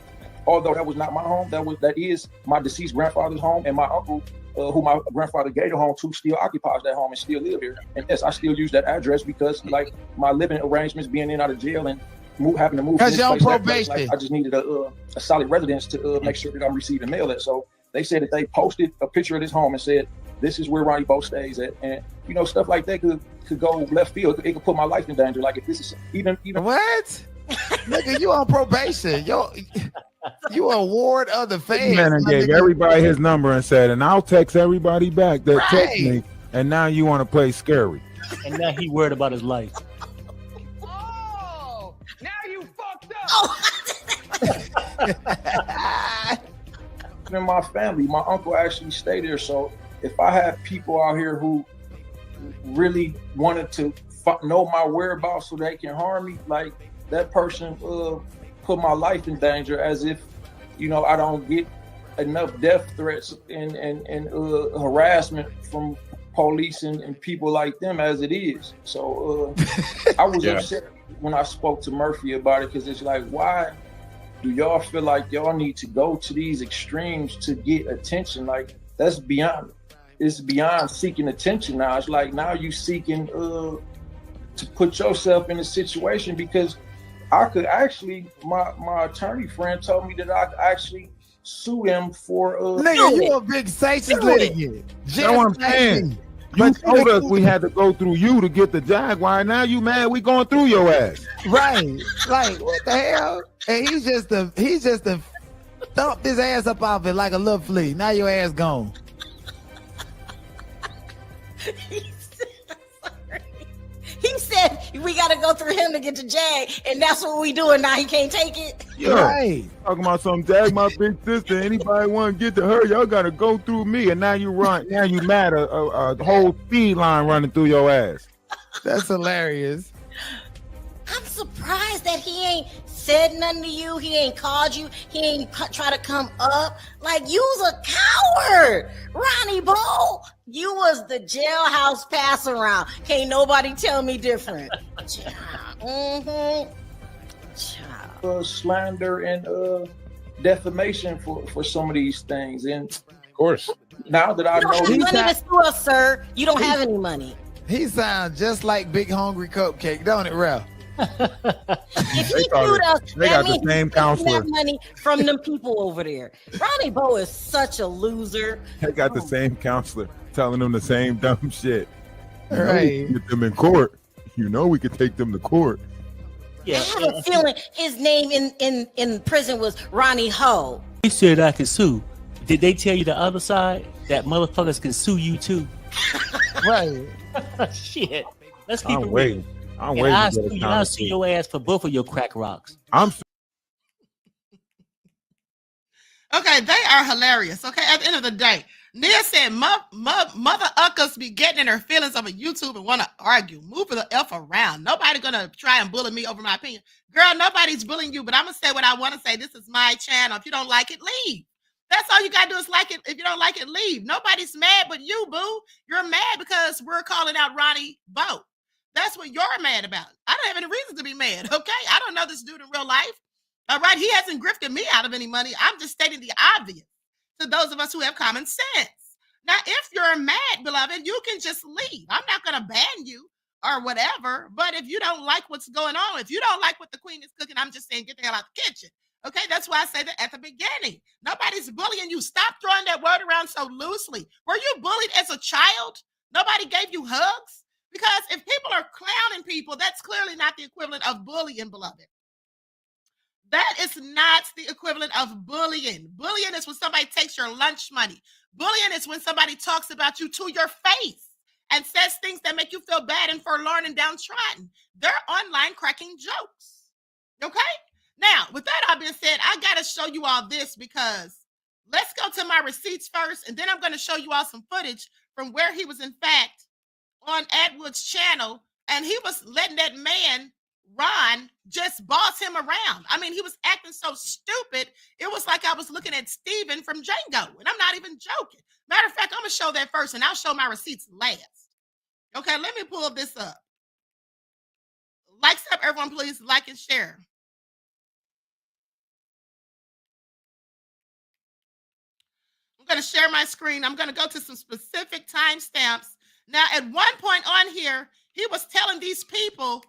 although that was not my home, that is my deceased grandfather's home, and my uncle, who my grandfather gave the home to, still occupies that home and still live here. And yes, I still use that address because like my living arrangements, being in and out of jail and having to move because you're on probation. Like, I just needed a solid residence to make sure that I'm receiving mail. So they said that they posted a picture of this home and said, this is where Ronnie Bo stays at. And you know, stuff like that could go left field. It could put my life in danger. Like if this is even what? Nigga, you on probation. You a ward of the feds. Man, and gave everybody his number and said, and I'll text everybody back that text me. And now you want to play scary. And now he worried about his life. Oh, now you fucked up. in my family, my uncle actually stayed there. So if I have people out here who really wanted to know my whereabouts so they can harm me, like that person put my life in danger, as if, you know, I don't get enough death threats and harassment from police and people like them as it is. So I was upset when I spoke to Murphy about it, because it's like, why do y'all feel like y'all need to go to these extremes to get attention? Like, that's beyond, it's beyond seeking attention now. It's like, now you seeking to put yourself in a situation, because I could actually, my attorney friend told me that I could actually sue them for nigga, you a big sanctions litigant. That's what I'm saying. You told us we had to go through you to get the Jaguar. Now you mad we going through your ass. Right. Like, what the hell? And he's just a thumped his ass up off it like a little flea. Now your ass gone. He said we got to go through him to get to Jag, and that's what we doing now. He can't take it. Yeah. Right. Talking about some Jag, my big sister. Anybody want to get to her, y'all got to go through me. And now you run. Now you mad a whole speed line running through your ass. That's hilarious. I'm surprised that he ain't said nothing to you. He ain't called you. He ain't try to come up. Like, you's a coward, Ronnie Bo. You was the jailhouse pass around. Can't nobody tell me different. Slander and defamation for some of these things. And of course, now that I know you don't have money to sue us, sir. You don't have any money. He sounds just like Big Hungry Cupcake, don't it, Ralph? If he sued us, they got the same counselor. Have money from them people over there. Ronnie Bo is such a loser. They got the same counselor telling them the same dumb shit. Right. Get them in court. You know we could take them to court. Yeah. I have a feeling his name in prison was Ronnie Ho. They said I could sue. Did they tell you the other side that motherfuckers can sue you too? Right. Shit. Let's keep it waiting. real. I'm waiting. I'll sue your ass for both of your crack rocks. Okay, they are hilarious. Okay, at the end of the day, Nia said, mother uckers be getting in her feelings over YouTube and want to argue. Move the F around. Nobody gonna try and bully me over my opinion. Girl, nobody's bullying you, but I'm gonna say what I want to say. This is my channel. If you don't like it, leave. That's all you gotta do is like it. If you don't like it, leave. Nobody's mad but you, boo. You're mad because we're calling out Ronnie Bo. That's what you're mad about. I don't have any reason to be mad, okay? I don't know this dude in real life. All right, he hasn't grifted me out of any money. I'm just stating the obvious to those of us who have common sense. Now, if you're mad, beloved, you can just leave. I'm not going to ban you or whatever, but if you don't like what's going on, if you don't like what the queen is cooking, I'm just saying get the hell out the kitchen. Okay, that's why I say that at the beginning. Nobody's bullying you. Stop throwing that word around so loosely. Were you bullied as a child? Nobody gave you hugs? Because if people are clowning people, that's clearly not the equivalent of bullying, beloved. That is not the equivalent of bullying. Bullying is when somebody takes your lunch money. Bullying is when somebody talks about you to your face and says things that make you feel bad and forlorn and downtrodden. They're online cracking jokes. Okay? Now, with that all being said, I got to show you all this because Let's go to my receipts first, and then I'm going to show you all some footage from where he was, in fact, on Attwood's channel, and he was letting that man, Ron, just boss him around. I mean, he was acting so stupid. It was like I was looking at Steven from Django, and I'm not even joking. Matter of fact, I'm going to show that first, and I'll show my receipts last. Okay, let me pull this up. Likes up, everyone, please. Like and share. I'm going to share my screen. I'm going to go to some specific timestamps. Now, at one point on here, he was telling these people,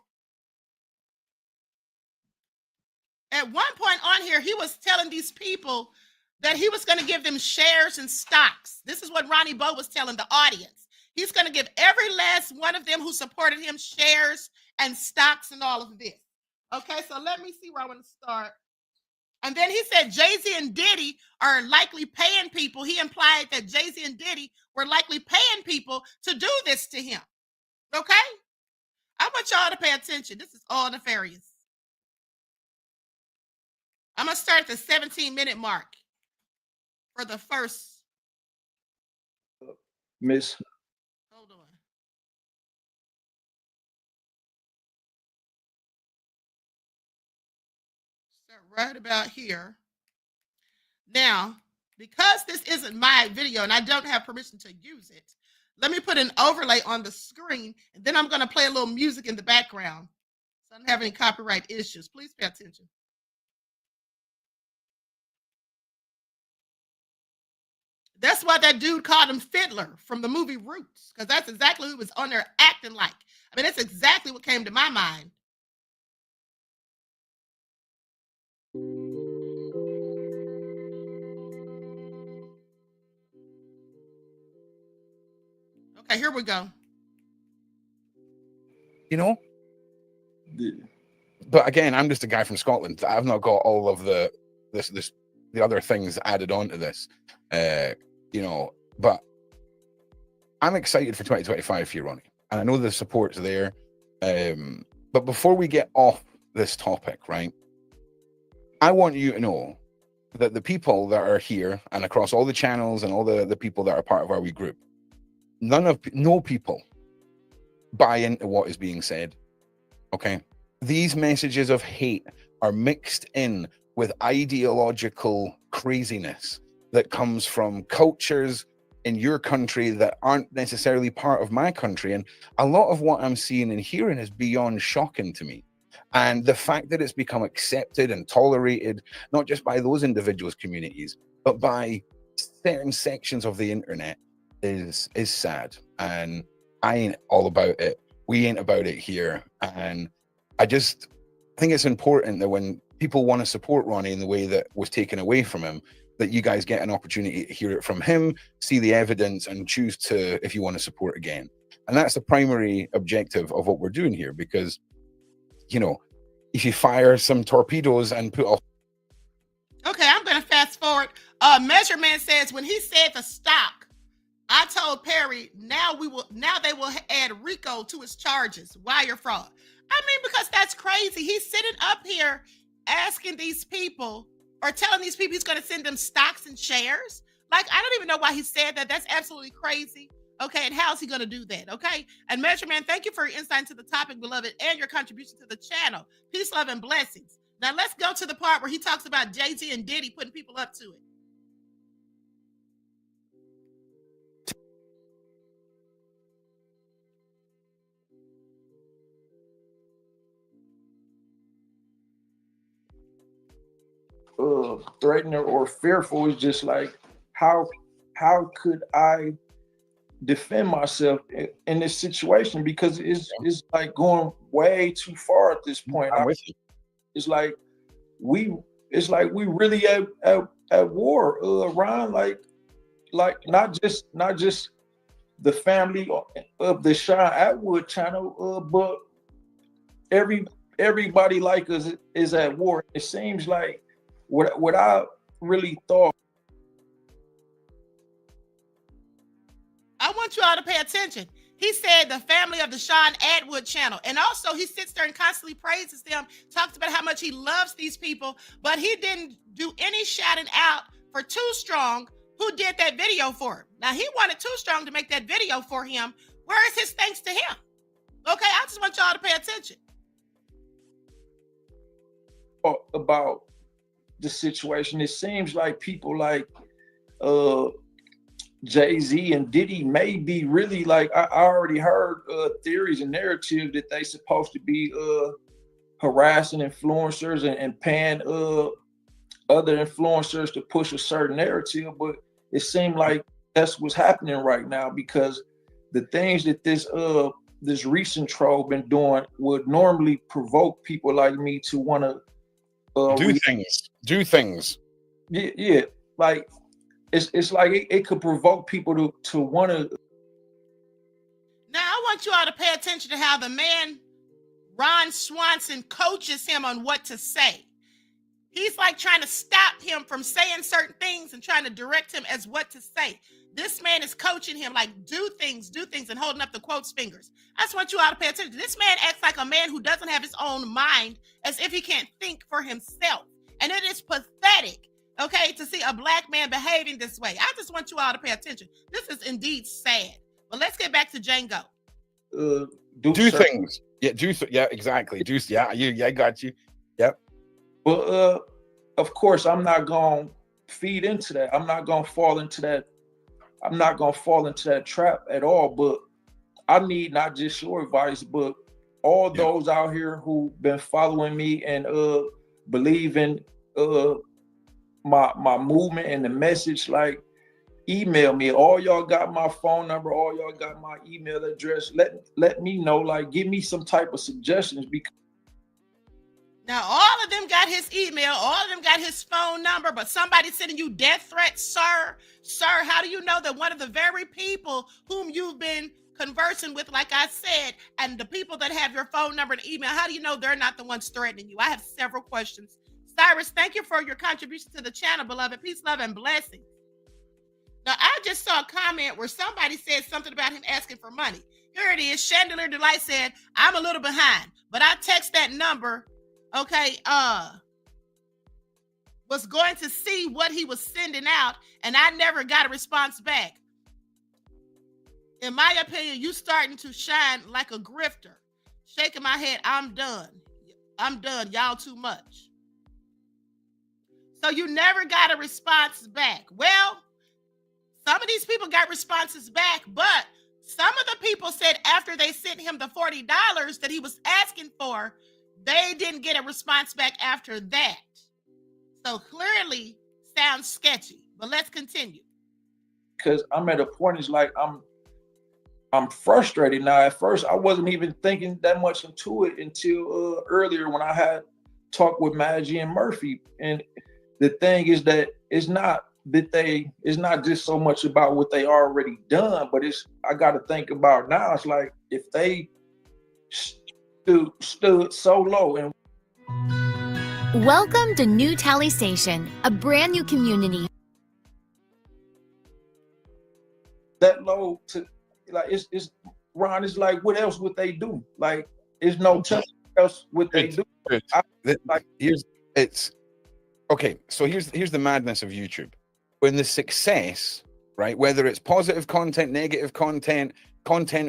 that he was going to give them shares and stocks. This is what Ronnie Bo was telling the audience. He's going to give every last one of them who supported him shares and stocks and all of this. Okay, so let me see where I want to start. And then he said Jay-Z and Diddy are likely paying people. He implied that Jay-Z and Diddy were likely paying people to do this to him. Okay? I want y'all to pay attention. This is all nefarious. I'm going to start at the 17-minute mark for the first. Miss. Hold on. Start right about here. Now, because this isn't my video and I don't have permission to use it, let me put an overlay on the screen, and then I'm going to play a little music in the background so I don't have any copyright issues. Please pay attention. That's why that dude called him Fiddler from the movie Roots, because that's exactly who was on there acting like. I mean, that's exactly what came to my mind. Okay, here we go. You know? But again, I'm just a guy from Scotland. I've not got all of the other things added onto this. You know, but I'm excited for 2025 here, Ronnie. And I know the support's there. But before we get off this topic, right, I want you to know that the people that are here and across all the channels and all the people that are part of our wee group, no people buy into what is being said. Okay? These messages of hate are mixed in with ideological craziness that comes from cultures in your country that aren't necessarily part of my country. And a lot of what I'm seeing and hearing is beyond shocking to me. And the fact that it's become accepted and tolerated, not just by those individuals' communities, but by certain sections of the internet is sad. And I ain't all about it. We ain't about it here. And I just think it's important that when people want to support Ronnie in the way that was taken away from him, that you guys get an opportunity to hear it from him, see the evidence, and choose to, if you want to support again. And that's the primary objective of what we're doing here, because, you know, if you fire some torpedoes and put off. Okay, I'm going to fast forward. Measurement says, when he said the stock, I told Perry, now they will add RICO to his charges, wire fraud. I mean, because that's crazy. He's sitting up here asking these people, or telling these people he's going to send them stocks and shares. Like, I don't even know why he said that. That's absolutely crazy. Okay, and how's he going to do that? Okay, and Measurement, thank you for your insight into the topic, beloved, and your contribution to the channel. Peace, love, and blessings. Now let's go to the part where he talks about Jay-Z and Diddy putting people up to it. Threatening or fearful is just like, how could I defend myself in this situation? Because it's like going way too far at this point. It's like we really at war, Ron. Like not just the family of the Sean Attwood channel, but everybody like us is at war. It seems like what I really thought. I want you all to pay attention. He said the family of the Sean Attwood channel. And also he sits there and constantly praises them, talks about how much he loves these people, but he didn't do any shouting out for Too Strong, who did that video for him. Now, he wanted Too Strong to make that video for him. Where is his thanks to him? Okay, I just want y'all to pay attention. About the situation, it seems like people like Jay-Z and Diddy may be really like, I already heard theories and narratives that they supposed to be harassing influencers and paying other influencers to push a certain narrative, but it seemed like that's what's happening right now, because the things that this recent troll been doing would normally provoke people like me to want to do things. Yeah, like it's like it could provoke people to want to. Now I want you all to pay attention to how the man Ron Swanson coaches him on what to say. He's like trying to stop him from saying certain things and trying to direct him as what to say. This man is coaching him like, do things, and holding up the quotes fingers. I just want you all to pay attention. This man acts like a man who doesn't have his own mind, as if he can't think for himself. And it is pathetic, okay, to see a black man behaving this way. I just want you all to pay attention. This is indeed sad. But let's get back to Django. Do things. Yeah, yeah, exactly. I got you. Yep. Well, of course, I'm not going to feed into that. I'm not going to fall into that. I'm not going to fall into that trap at all. But I need not just your advice, but all those out here who've been following me and believe in my movement and the message, like, email me. All y'all got my phone number. All y'all got my email address. Let me know. Like, give me some type of suggestions, because now, all of them got his email, all of them got his phone number, but somebody sending you death threats, sir. Sir, how do you know that one of the very people whom you've been conversing with, like I said, and the people that have your phone number and email, how do you know they're not the ones threatening you? I have several questions. Cyrus, thank you for your contribution to the channel, beloved. Peace, love, and blessings. Now, I just saw a comment where somebody said something about him asking for money. Here it is. Chandelier Delight said, I'm a little behind, but I text that number. Okay, was going to see what he was sending out, and I never got a response back. In my opinion, you starting to shine like a grifter. Shaking my head, I'm done. I'm done, y'all too much. So you never got a response back. Well, some of these people got responses back, but some of the people said after they sent him the $40 that he was asking for, they didn't get a response back after that. So clearly sounds sketchy, but let's continue. Because I'm at a point, it's like I'm frustrated now. At first, I wasn't even thinking that much into it until earlier when I had talked with Maggie and Murphy. And the thing is that it's not just so much about what they already done, but I got to think about now. It's like if they stood so low. And welcome to New Tally Station, a brand new community. That low to like it's Ron. It's like, what else would they do? Like, there's no else would they do. Here's the madness of YouTube. When the success, right, whether it's positive content, negative content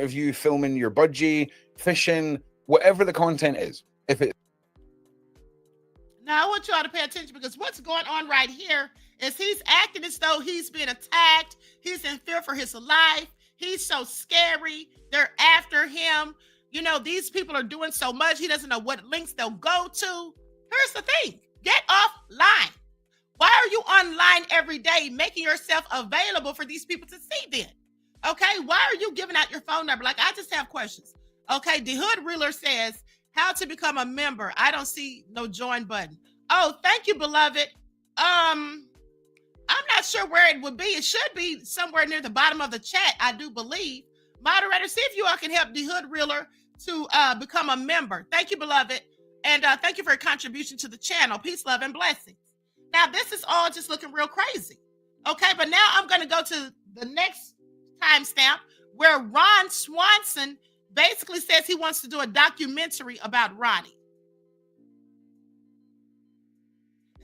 of you filming your budgie, fishing, whatever the content is, if it. Now I want you all to pay attention, because what's going on right here is he's acting as though he's being attacked. He's in fear for his life. He's so scary. They're after him. You know, these people are doing so much. He doesn't know what links they'll go to. Here's the thing. Get offline. Why are you online every day making yourself available for these people to see then? Okay, why are you giving out your phone number? Like, I just have questions. Okay, the Hood Reeler says, how to become a member. I don't see no join button. Oh, thank you, beloved. I'm not sure where it would be. It should be somewhere near the bottom of the chat, I do believe. Moderator, see if you all can help the Hood Reeler to become a member. Thank you, beloved. And thank you for your contribution to the channel. Peace, love, and blessings. Now, this is all just looking real crazy. Okay, but now I'm going to go to the next timestamp where Ron Swanson basically says he wants to do a documentary about Ronnie.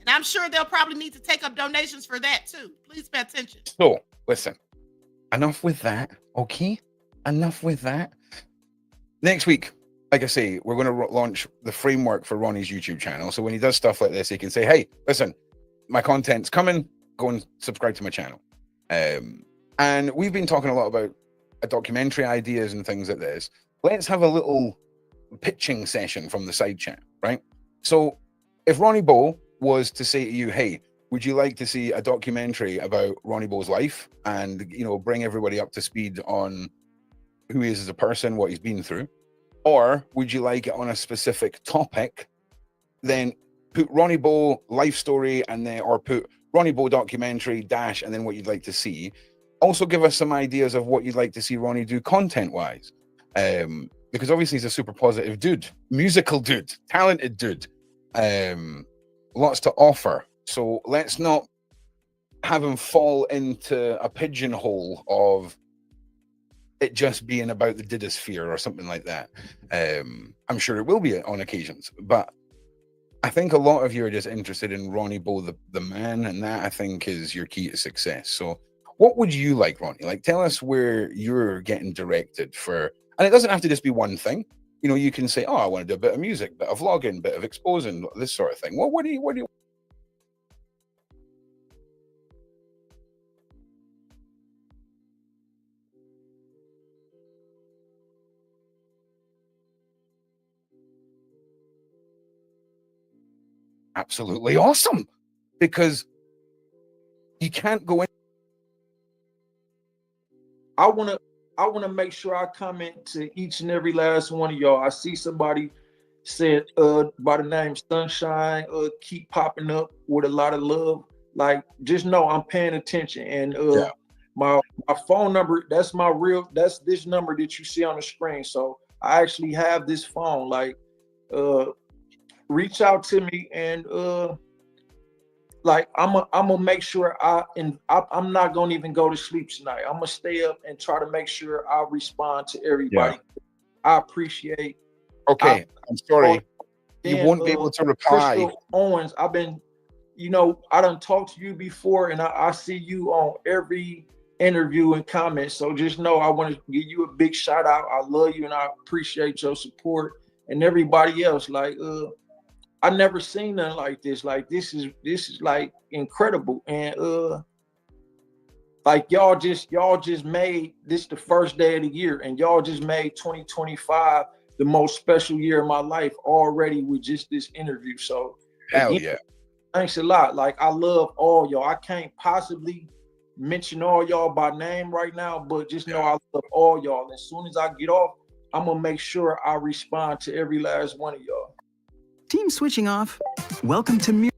And I'm sure they'll probably need to take up donations for that too. Please pay attention. So, listen, enough with that, okay? Enough with that. Next week, like I say, we're going to launch the framework for Ronnie's YouTube channel. So when he does stuff like this, he can say, hey, listen, my content's coming. Go and subscribe to my channel. And we've been talking a lot about documentary ideas and things like this. Let's have a little pitching session from the side chat, right? So if Ronnie Bo was to say to you, hey, would you like to see a documentary about Ronnie Bo's life and, you know, bring everybody up to speed on who he is as a person, what he's been through? Or would you like it on a specific topic? Then put Ronnie Bo life story and then, or put Ronnie Bo documentary dash and then what you'd like to see. Also give us some ideas of what you'd like to see Ronnie do content-wise. Because obviously he's a super positive dude, musical dude, talented dude, lots to offer. So let's not have him fall into a pigeonhole of it just being about the didosphere or something like that. I'm sure it will be on occasions, but I think a lot of you are just interested in Ronnie Bo, the man, and that I think is your key to success. So what would you like, Ronnie? Like, tell us where you're getting directed for, and it doesn't have to just be one thing. You know, you can say, oh, I want to do a bit of music, bit of vlogging, bit of exposing, this sort of thing. Well, what do you absolutely awesome, because you can't go in. I want to make sure I comment to each and every last one of y'all. I see somebody said by the name Sunshine keep popping up with a lot of love. Like, just know I'm paying attention. And my phone number, that's this number that you see on the screen. So I actually have this phone. Like, reach out to me, and like I'm gonna make sure I'm not gonna even go to sleep tonight. I'm gonna stay up and try to make sure I respond to everybody. I appreciate. Okay, I'm sorry. You won't be able to reply. Crystal Owens, I've been, you know, I done talked to you before, and I see you on every interview and comment. So just know I want to give you a big shout out. I love you and I appreciate your support, and everybody else. Like, I never seen nothing like this. Like, this is like incredible. And like y'all just made this the first day of the year, and y'all just made 2025 the most special year of my life already with just this interview. So hell yeah. Thanks a lot. Like, I love all y'all. I can't possibly mention all y'all by name right now, but just know I love all y'all. As soon as I get off, I'm gonna make sure I respond to every last one of y'all. Team switching off. Welcome to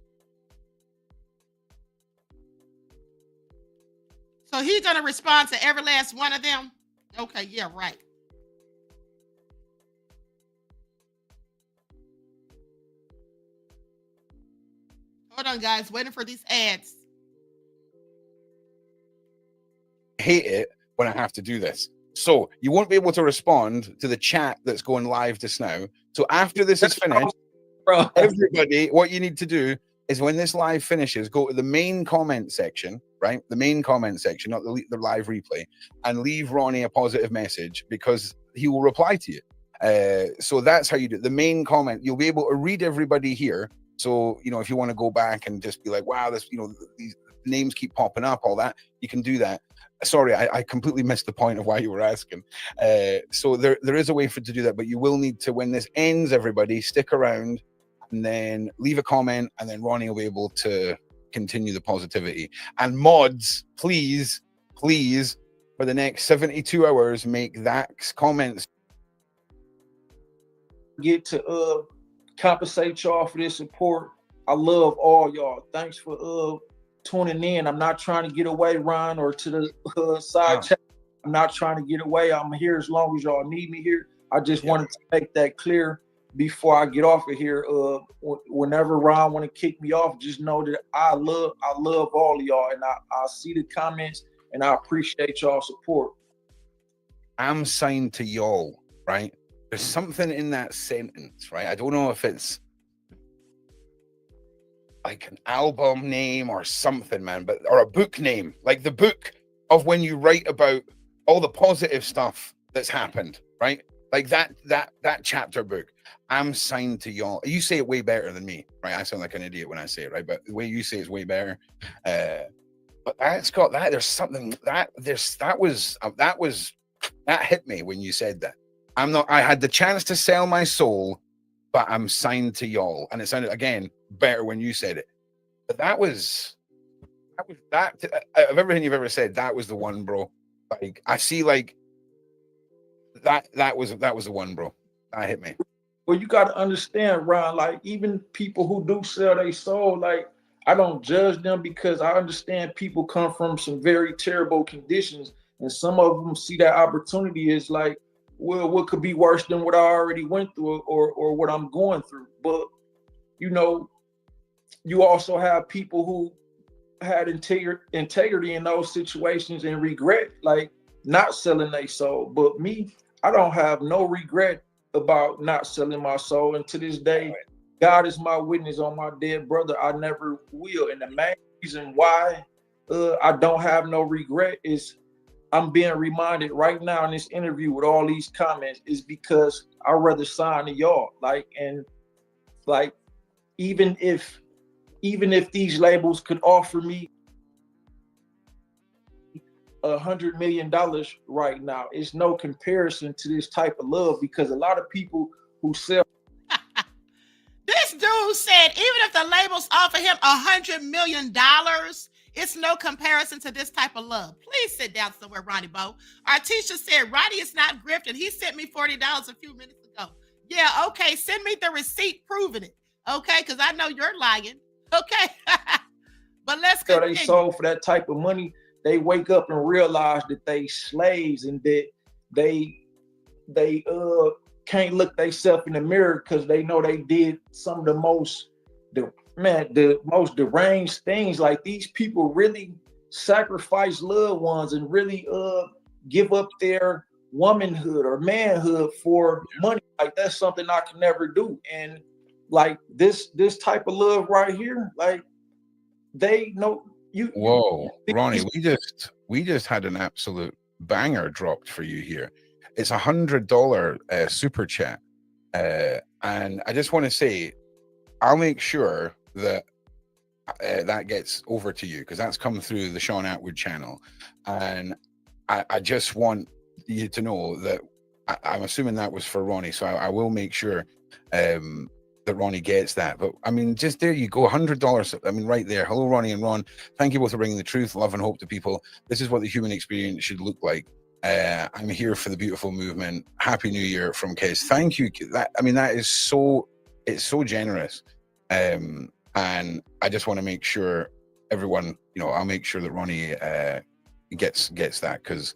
So he's gonna respond to every last one of them? Okay, yeah, right. Hold on, guys, waiting for these ads. I hate it when I have to do this. So you won't be able to respond to the chat that's going live just now. So after this is finished, everybody, what you need to do is when this live finishes, go to the main comment section, right? The main comment section, not the live replay, and leave Ronnie a positive message, because he will reply to you. So that's how you do it. The main comment, you'll be able to read everybody here. So, you know, if you want to go back and just be like, wow, this, you know, these names keep popping up, all that, you can do that. Sorry, I completely missed the point of why you were asking. So there is a way to do that, but you will need to, when this ends, everybody stick around and then leave a comment, and then Ronnie will be able to continue the positivity. And mods, please, for the next 72 hours, make that comments. Get to compensate y'all for this support. I love all y'all. Thanks for tuning in. I'm not trying to get away, Ron, or to the side chat. I'm not trying to get away. I'm here as long as y'all need me here. I just wanted to make that clear before I get off of here. Whenever Ron want to kick me off, just know that I love all of y'all, and I see the comments, and I appreciate y'all support. I'm signed to y'all, right? There's something in that sentence, right? I don't know if it's like an album name or something, man, or a book name, like the book of when you write about all the positive stuff that's happened, right? Like that chapter book. I'm signed to y'all. You say it way better than me, right? I sound like an idiot when I say it, right? But the way you say it's way better. But that's got that. There's something that hit me when you said that. I had the chance to sell my soul, but I'm signed to y'all. And it sounded, again, better when you said it. But that was of everything you've ever said, that was the one, bro. Like, I see, like, that was the one, bro. That hit me. Well, you got to understand, Ron, like, even people who do sell their soul, like, I don't judge them because I understand people come from some very terrible conditions, and some of them see that opportunity as like, well, what could be worse than what I already went through or what I'm going through. But, you know, you also have people who had integrity in those situations and regret, like, not selling their soul. But me, I don't have no regret about not selling my soul. And to this day, God is my witness on my dead brother. I never will. And the main reason why I don't have no regret is I'm being reminded right now in this interview with all these comments is because I'd rather sign to y'all. Like, and like, even if these labels could offer me $100 million right now, it's no comparison to this type of love, because a lot of people who sell. This dude said even if the labels offer him $100 million, it's no comparison to this type of love. Please sit down somewhere, Ronnie Bo. Artisha said, Ronnie is not grifting. He sent me $40 a few minutes ago. Yeah, okay, send me the receipt proving it. Okay, because I know you're lying. Okay. But let's continue. They sold for that type of money. They wake up and realize that they slaves and that they can't look themselves in the mirror because they know they did some of the most deranged things. Like, these people really sacrifice loved ones and really give up their womanhood or manhood for money. Like, that's something I can never do. And like this type of love right here, like, they know you. Whoa, Ronnie, we just had an absolute banger dropped for you here. It's $100 super chat, and I just want to say, I'll make sure that that gets over to you, because that's come through the Sean Attwood channel, and I just want you to know that I'm assuming that was for Ronnie, so I will make sure that Ronnie gets that. But I mean, just there you go, $100. I mean, right there. Hello, Ronnie and Ron. Thank you both for bringing the truth, love, and hope to people. This is what the human experience should look like. I'm here for the beautiful movement. Happy New Year from Kiss. Thank you. That is so, it's so generous. And I just want to make sure everyone, I'll make sure that Ronnie gets that, because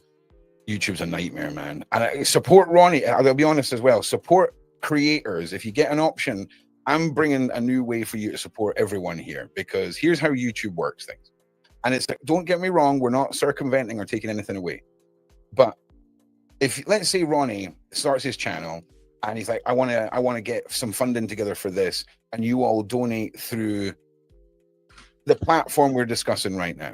YouTube's a nightmare, man. And I support Ronnie. I'll be honest as well. Support creators. If you get an option, I'm bringing a new way for you to support everyone here, because here's how YouTube works things. And it's, don't get me wrong, we're not circumventing or taking anything away. But if, let's say Ronnie starts his channel and he's like, I want to get some funding together for this, and you all donate through the platform we're discussing right now,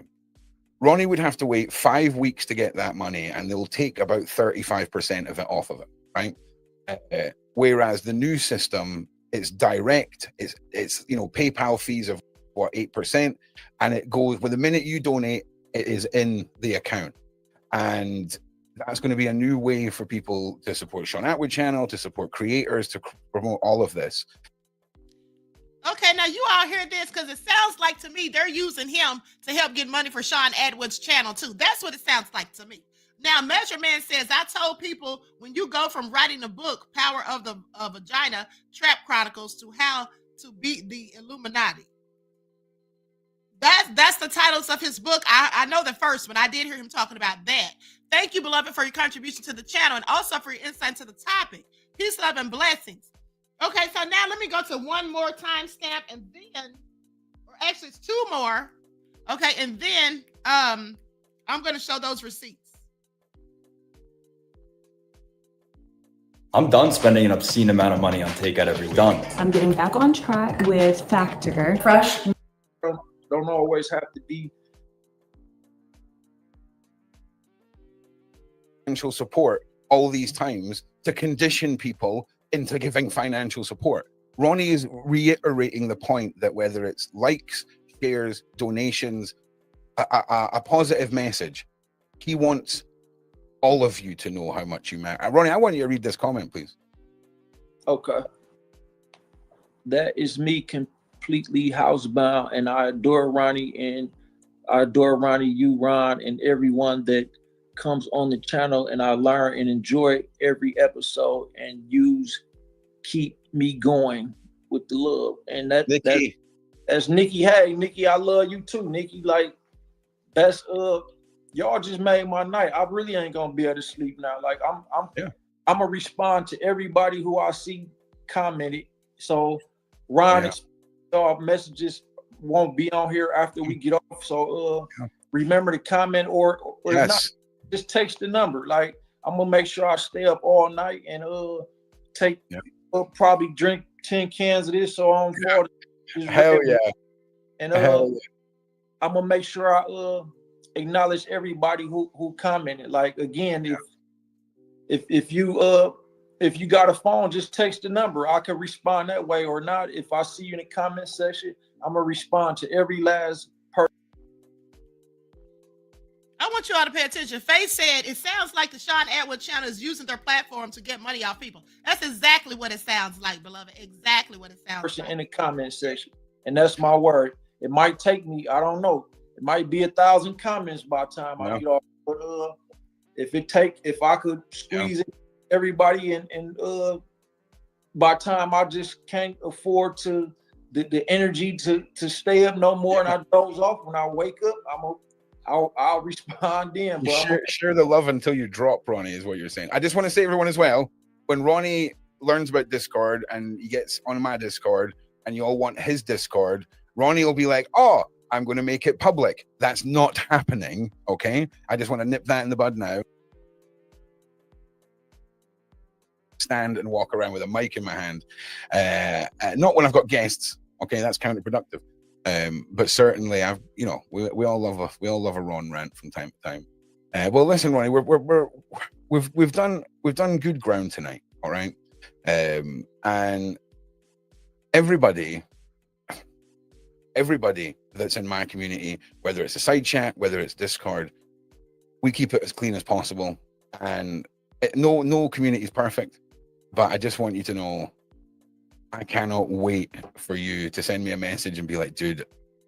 Ronnie would have to wait 5 weeks to get that money, and they'll take about 35% of it off of it, right? Whereas the new system, it's direct, it's PayPal fees of what, 8%, and it goes, with the minute you donate, it is in the account. And that's going to be a new way for people to support Sean Attwood channel, to support creators, to promote all of this. Okay, now you all hear this, because it sounds like to me they're using him to help get money for Sean Attwood's channel too. That's what it sounds like to me. Now, Measure Man says, I told people, when you go from writing a book, Power of the Vagina, Trap Chronicles, to How to Beat the Illuminati. That's the titles of his book. I know the first one. I did hear him talking about that. Thank you, beloved, for your contribution to the channel, and also for your insight to the topic. Peace, love, and blessings. Okay, so now let me go to one more timestamp, and then, or actually it's two more. Okay, and then I'm going to show those receipts. I'm done spending an obscene amount of money on takeout every week. Done. I'm getting back on track with Factor. Fresh don't always have to be financial support all these times to condition people into giving financial support. Ronnie is reiterating the point that whether it's likes, shares, donations, a positive message, he wants all of you to know how much you matter. Ronnie, I want you to read this comment, please. Okay. That is me completely housebound, and I adore Ronnie, and I adore Ronnie, you, Ron, and everyone that comes on the channel, and I learn and enjoy every episode, and keep me going with the love. And that's Nikki. Hey, Nikki, I love you too, Nikki. Like, that's y'all just made my night. I really ain't gonna be able to sleep now. Like, I'm gonna respond to everybody who I see commented. So Ron, our messages won't be on here after we get off. So remember to comment or if not, just text the number. Like, I'm gonna make sure I stay up all night and take probably drink 10 cans of this so on for Hell yeah. And I'm gonna make sure I acknowledge everybody who commented. Like, again, if you got a phone, just text the number. I can respond that way or not. If I see you in the comment section, I'm gonna respond to every last person. I want you all to pay attention. Faye said, it sounds like the Sean Attwood channel is using their platform to get money off people. That's exactly what it sounds like, beloved. Exactly what it sounds like. In the comment section. And that's my word. It might take me, I don't know. It might be 1,000 comments by the time I get off. But if I could squeeze everybody and by the time I just can't afford to the energy to stay up no more and I doze off, when I wake up, I'll respond then. But share the love until you drop, Ronnie, is what you're saying. I just want to say, everyone, as well, when Ronnie learns about Discord and he gets on my Discord and you all want his Discord, Ronnie will be like, oh, I'm going to make it public. That's not happening, okay? I just want to nip that in the bud now. Stand and walk around with a mic in my hand. Not when I've got guests, okay? That's counterproductive. But certainly, we all love a Ron rant from time to time. Well, listen, Ronnie, we've done good ground tonight, all right? And everybody that's in my community, whether it's a side chat, whether it's Discord, we keep it as clean as possible. And no community is perfect, but I just want you to know, I cannot wait for you to send me a message and be like, dude,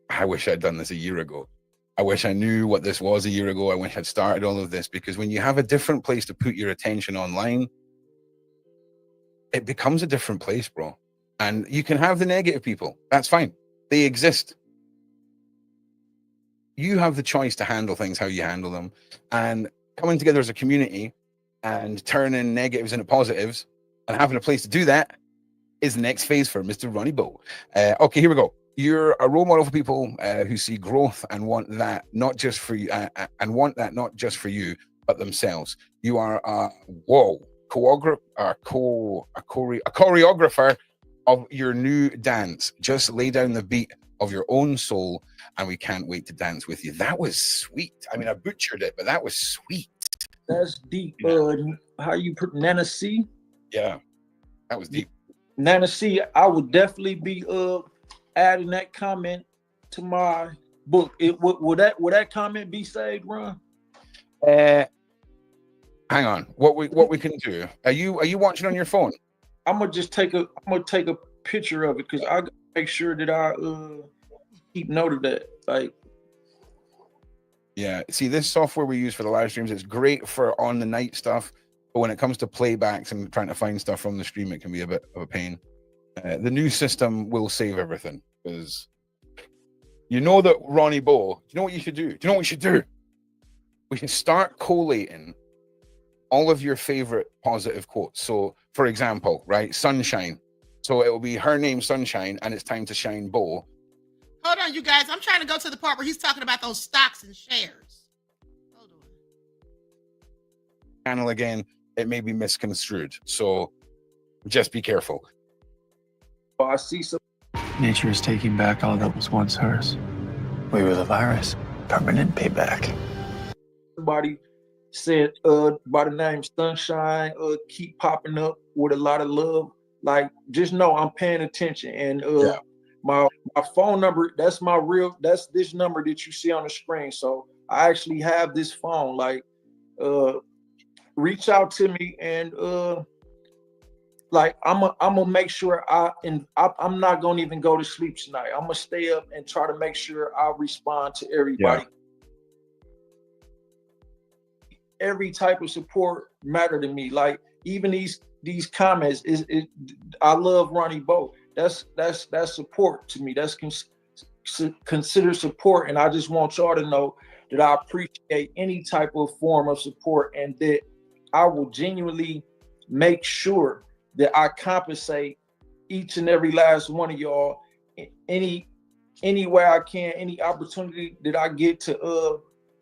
I wish I'd done this a year ago. I wish I knew what this was a year ago. I wish I'd started all of this, because when you have a different place to put your attention online, it becomes a different place, bro. And you can have the negative people. That's fine. They exist. You have the choice to handle things how you handle them. And coming together as a community and turning negatives into positives and having a place to do that is the next phase for Mr. Ronnie Bo. Okay, here we go. You're a role model for people who see growth and want that not just for you, but themselves. You are a choreographer of your new dance. Just lay down the beat of your own soul, and we can't wait to dance with you. That was sweet. I mean, I butchered it, but that was sweet. That's deep. How you put Nana C? Yeah, that was deep. Nana C, I would definitely be adding that comment to my book. Will that comment be saved, Ron? Hang on. What we can do? Are you watching on your phone? I'm gonna take a picture of it, because I gotta make sure that I keep note of that. Like, yeah. See, this software we use for the live streams is great for on the night stuff, but when it comes to playbacks and trying to find stuff from the stream, it can be a bit of a pain. The new system will save everything, because you know that Ronnie Bo. You know what you should do? Do you know what we should do? We should start collating all of your favorite positive quotes. So, for example, right, Sunshine. So it will be her name, Sunshine, and it's time to shine Bo. Hold on, you guys. I'm trying to go to the part where he's talking about those stocks and shares. Hold on. Channel again, it may be misconstrued. So just be careful. I see some. Nature is taking back all that was once hers. We were the virus. Permanent payback. Somebody said by the name Sunshine keep popping up with a lot of love. Like, just know I'm paying attention. And my phone number, that's this number that you see on the screen. So I actually have this phone. Like, reach out to me, and like I'm gonna make sure I'm not gonna even go to sleep tonight. I'm gonna stay up and try to make sure I respond to everybody. Every type of support matter to me. Like, even these comments I love Ronnie Bo. That's support to me. That's considered support. And I just want y'all to know that I appreciate any type of form of support, and that I will genuinely make sure that I compensate each and every last one of y'all any way I can, any opportunity that I get to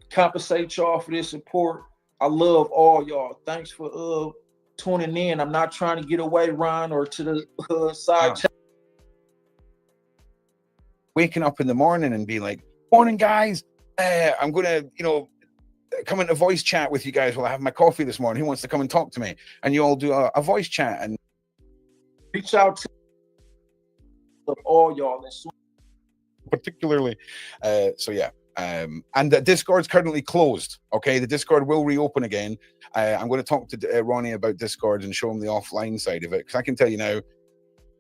compensate y'all for this support. I love all y'all. Thanks for tuning in. I'm not trying to get away, Ron, or to the side chat. Waking up in the morning and being like, morning guys, I'm gonna, come into voice chat with you guys while I have my coffee this morning. Who wants to come and talk to me? And you all do a voice chat and reach out to all y'all, particularly. And the Discord's currently closed. Okay, the Discord will reopen again. I'm going to talk to Ronnie about Discord and show him the offline side of it, because I can tell you now,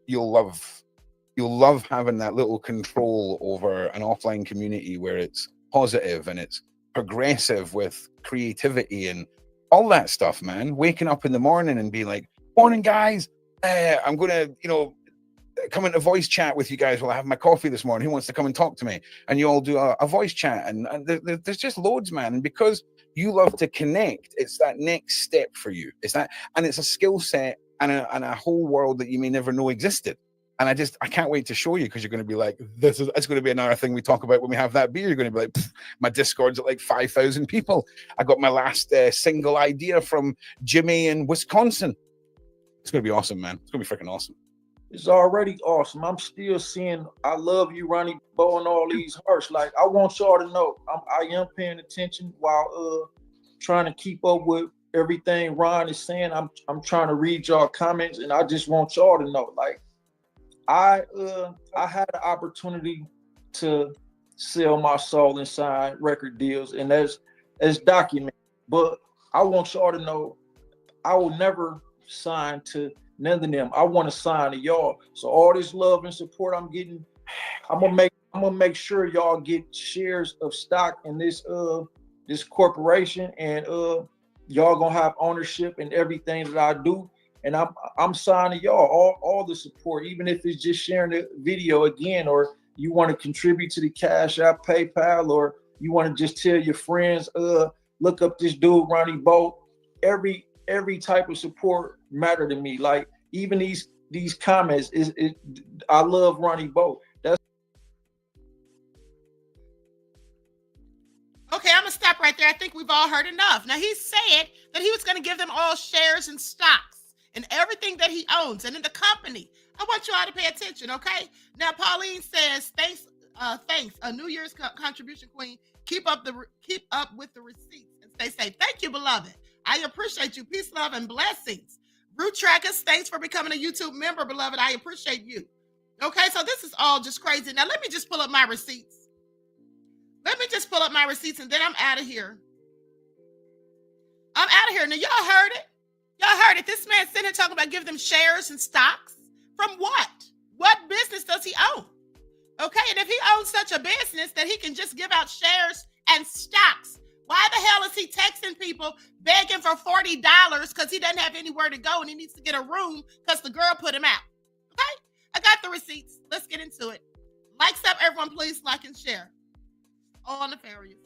you'll love having that little control over an offline community where it's positive and it's progressive with creativity and all that stuff, man. Waking up in the morning and being like, morning guys, I'm going to, come into voice chat with you guys while I have my coffee this morning. Who wants to come and talk to me? And you all do a voice chat, and there's just loads, man. And because you love to connect, it's that next step for you. It's that, and it's a skill set and a whole world that you may never know existed. And I can't wait to show you, because you're going to be like, it's going to be another thing we talk about when we have that beer. You're going to be like, my Discord's at like 5,000 people. I got my last single idea from Jimmy in Wisconsin. It's going to be awesome, man. It's going to be freaking awesome. It's already awesome. I'm still seeing I love you, Ronnie Bo, and all these hearts. Like, I want y'all to know I am paying attention while trying to keep up with everything Ron is saying. I'm trying to read y'all comments, and I just want y'all to know, like, I had the opportunity to sell my soul and sign record deals, and that's documented. But I want y'all to know I will never sign to none of them. I want to sign to y'all. So all this love and support I'm getting, I'm gonna make sure y'all get shares of stock in this corporation, and y'all gonna have ownership in everything that I do. And I'm signing y'all all the support, even if it's just sharing the video again, or you want to contribute to the Cash App, PayPal, or you want to just tell your friends, look up this dude Ronnie Bo. Every type of support matter to me. Like, even these comments I love Ronnie Bo. That's okay. I'm gonna stop right there. I think we've all heard enough. Now, he said that he was going to give them all shares and stocks and everything that he owns and in the company. I want you all to pay attention, okay? Now, Pauline says, thanks, a New Year's contribution queen. Keep up with the receipts and stay safe. Thank you, beloved. I appreciate you. Peace, love, and blessings. Root Trackers, thanks for becoming a YouTube member, beloved. I appreciate you. Okay, so this is all just crazy. Now, let me just pull up my receipts. And then I'm out of here. Now, y'all heard it. This man sitting here talking about giving them shares and stocks. From what? What business does he own? Okay, and if he owns such a business that he can just give out shares and stocks, why the hell is he texting people begging for $40 because he doesn't have anywhere to go and he needs to get a room because the girl put him out? Okay, I got the receipts. Let's get into it. Likes up, everyone, please like and share. All nefarious.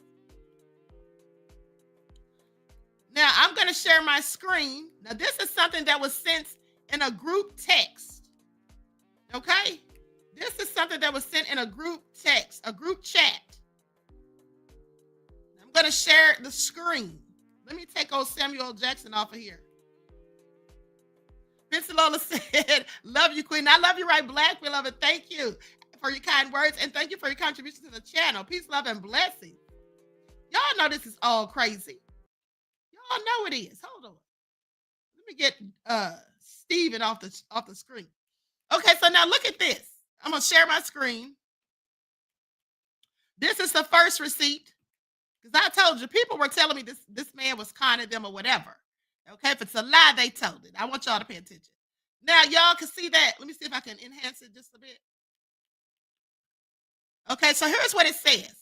Now, I'm going to share my screen. Now, this is something that was sent in a group text. Okay? This is something that was sent in a group text, a group chat. I'm going to share the screen. Let me take old Samuel Jackson off of here. Vince Lola said, love you, Queen. I love you, right, Black beloved. Thank you. for your kind words, and thank you for your contribution to the channel. Peace, love, and blessings. Y'all know this is all crazy. Y'all know it is. Hold on. Let me get Steven off the screen. Okay, so now look at this. I'm gonna share my screen. This is the first receipt. Because I told you, people were telling me this man was conning them or whatever. Okay, if it's a lie, they told it. I want y'all to pay attention. Now, y'all can see that. Let me see if I can enhance it just a bit. Okay, so here's what it says.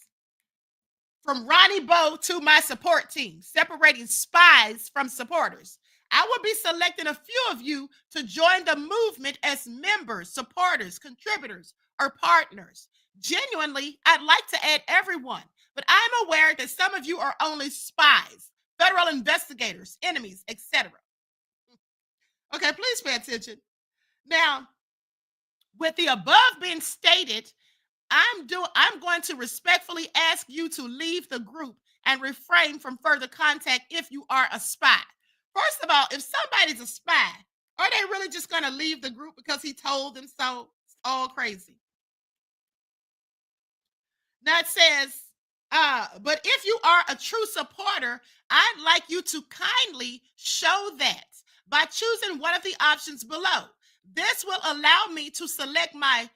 From Ronnie Bo to my support team, separating spies from supporters. I will be selecting a few of you to join the movement as members, supporters, contributors, or partners. Genuinely, I'd like to add everyone, but I'm aware that some of you are only spies, federal investigators, enemies, etc. Okay, please pay attention. Now, with the above being stated, I'm going to respectfully ask you to leave the group and refrain from further contact if you are a spy. First of all, if somebody's a spy, are they really just going to leave the group because he told them so? It's all crazy. Now it says, but if you are a true supporter, I'd like you to kindly show that by choosing one of the options below. This will allow me to select my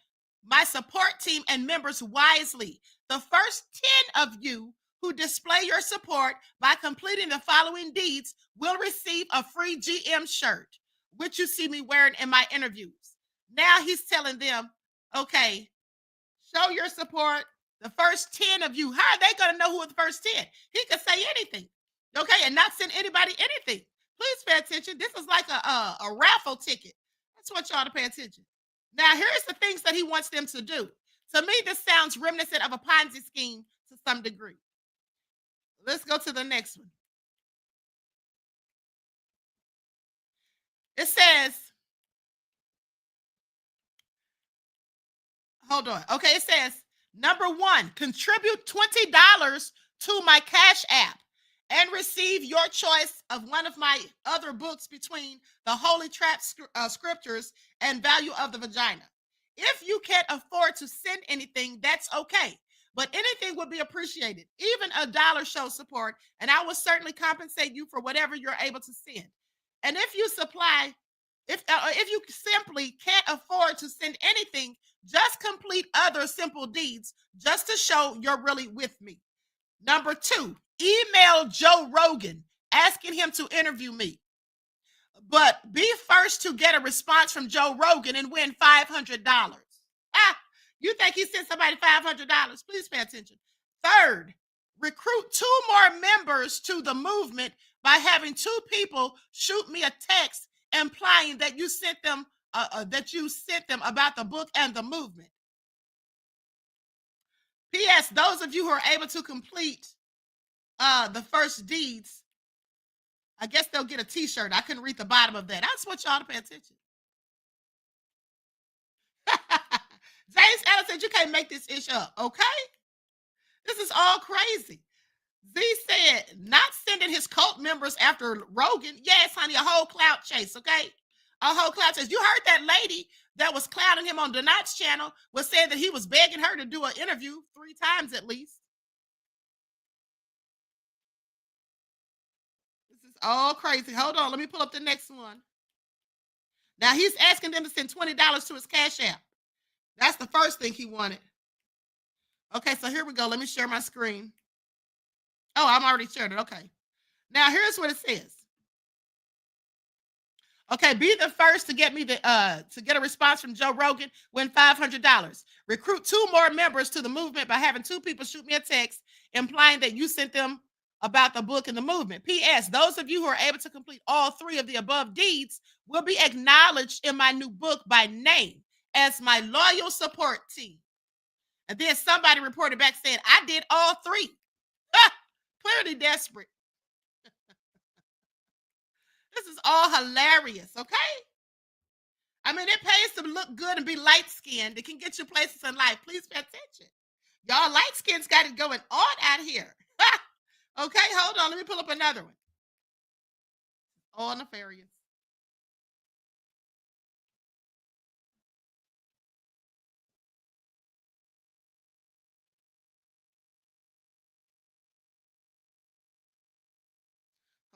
support team and members wisely. The first 10 of you who display your support by completing the following deeds will receive a free GM shirt, which you see me wearing in my interviews. Now he's telling them, okay, show your support. The first 10 of you, how are they going to know who are the first 10? He could say anything, okay, and not send anybody anything. Please pay attention. This is like a raffle ticket. That's what y'all to pay attention. Now, here's the things that he wants them to do. To me, this sounds reminiscent of a Ponzi scheme to some degree. Let's go to the next one. It says, hold on. Okay, it says, number 1, contribute $20 to my Cash App and receive your choice of one of my other books between the Holy Trap Scriptures and Value of the Vagina. If you can't afford to send anything, that's okay. But anything would be appreciated. Even $1 shows support, and I will certainly compensate you for whatever you're able to send. And if you simply can't afford to send anything, just complete other simple deeds just to show you're really with me. Number 2, email Joe Rogan asking him to interview me. But be first to get a response from Joe Rogan and win $500. You think he sent somebody $500? Please pay attention. 3rd, recruit 2 more members to the movement by having 2 people shoot me a text implying that you sent them about the book and the movement. P.S. Those of you who are able to complete the first deeds, I guess they'll get a t-shirt. I couldn't read the bottom of that. I just want y'all to pay attention. James Ellis said, you can't make this ish up, okay? This is all crazy. Z said, not sending his cult members after Rogan. Yes, honey, a whole clout chase, okay? A whole clout chase. You heard that lady that was clowning him on Donat's channel was saying that he was begging her to do an interview 3 times at least. This is all crazy. Hold on, let me pull up the next one. Now he's asking them to send $20 to his Cash App. That's the first thing he wanted. Okay, so here we go. Let me share my screen. Oh, I'm already shared it. Okay. Now here's what it says. Okay, be the first to get me to get a response from Joe Rogan. Win $500. Recruit 2 more members to the movement by having 2 people shoot me a text implying that you sent them about the book and the movement. P.S. Those of you who are able to complete all 3 of the above deeds will be acknowledged in my new book by name as my loyal support team. And then somebody reported back saying, I did all 3. Clearly desperate. This is all hilarious, okay? I mean, it pays to look good and be light-skinned. It can get you places in life. Please pay attention. Y'all light-skins got it going on out here. Okay, hold on. Let me pull up another one. All nefarious.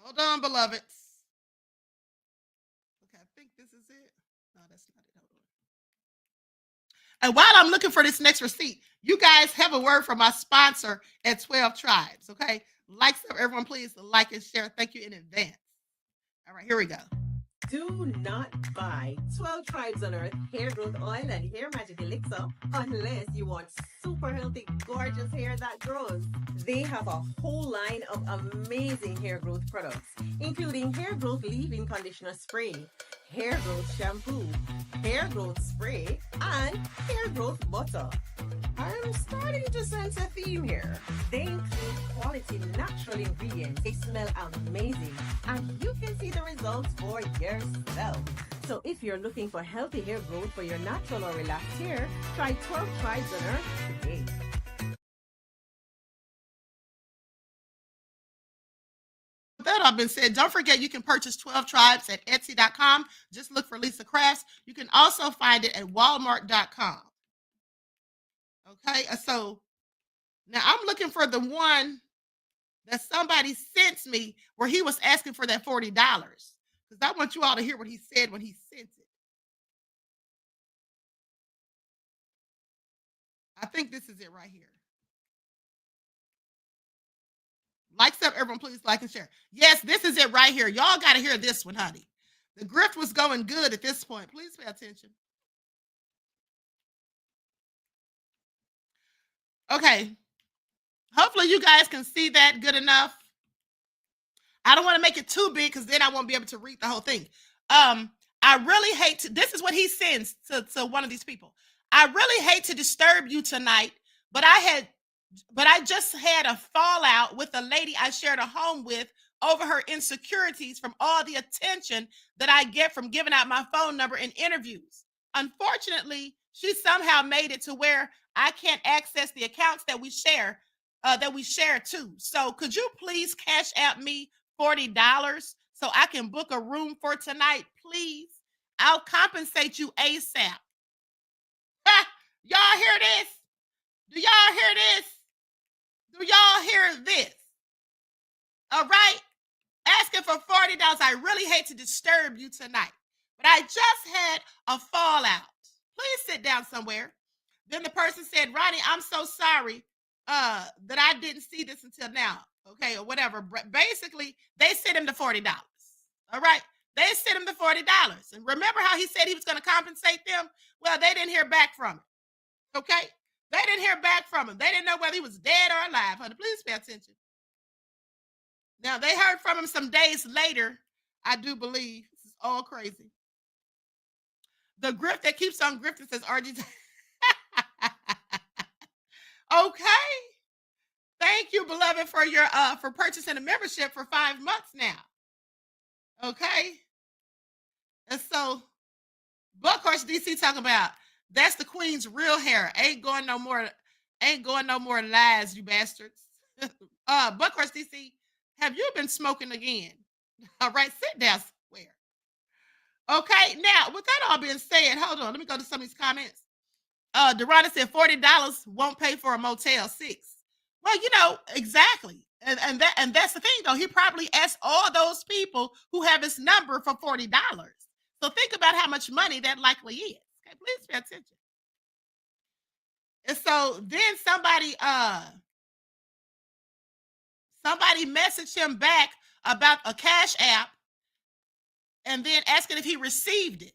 Hold on, beloveds. Okay, I think this is it. No, that's not it. Hold on. And while I'm looking for this next receipt, you guys have a word from my sponsor at 12 Tribes, okay? Like stuff, everyone, please like and share. Thank you in advance. All right, here we go. Do not buy 12 Tribes on Earth hair growth oil and hair magic elixir unless you want super healthy, gorgeous hair that grows. They have a whole line of amazing hair growth products, including hair growth leave-in conditioner spray, hair growth shampoo, hair growth spray, and hair growth butter. I'm starting to sense a theme here. They include quality natural ingredients. They smell amazing, and you can see the results for yourself. So if you're looking for healthy hair growth for your natural or relaxed hair, try 12 Tribes on Earth today. With that all been said, don't forget you can purchase 12 Tribes at Etsy.com. Just look for Lisa Crafts. You can also find it at Walmart.com. Okay, so now I'm looking for the one that somebody sent me where he was asking for that $40. Because I want you all to hear what he said when he sent it. I think this is it right here. Like stuff, everyone, please like and share. Yes, this is it right here. Y'all got to hear this one, honey. The grift was going good at this point. Please pay attention. Okay. Hopefully you guys can see that good enough. I don't want to make it too big because then I won't be able to read the whole thing. I really hate to, this is what he sends to one of these people. I really hate to disturb you tonight, but I just had a fallout with a lady I shared a home with over her insecurities from all the attention that I get from giving out my phone number in interviews. Unfortunately, she somehow made it to where I can't access the accounts that we share too. So could you please cash out me $40 so I can book a room for tonight, please? I'll compensate you ASAP. Y'all hear this? Do y'all hear this? Do y'all hear this? All right. Asking for $40. I really hate to disturb you tonight, but I just had a fallout. Please sit down somewhere. Then the person said, Ronnie, I'm so sorry that I didn't see this until now. Okay, or whatever. Basically, they sent him the $40. All right. They sent him the $40. And remember how he said he was going to compensate them? Well, they didn't hear back from him. Okay? They didn't hear back from him. They didn't know whether he was dead or alive. Honey, please pay attention. Now, they heard from him some days later, I do believe. This is all crazy. The grift that keeps on grifting says RG. Okay. Thank you, beloved, for your for purchasing a membership for 5 months now. Okay. And so, Buck Horse DC talking about that's the queen's real hair. Ain't going no more lies, you bastards. Buck Horse DC, have you been smoking again? All right, sit down somewhere. Okay, now with that all being said, hold on. Let me go to some of these comments. Dorada said $40 won't pay for a Motel 6. Well, you know, exactly. And that's the thing, though. He probably asked all those people who have his number for $40. So think about how much money that likely is. Okay, please pay attention. And so then somebody messaged him back about a Cash App and then asking if he received it.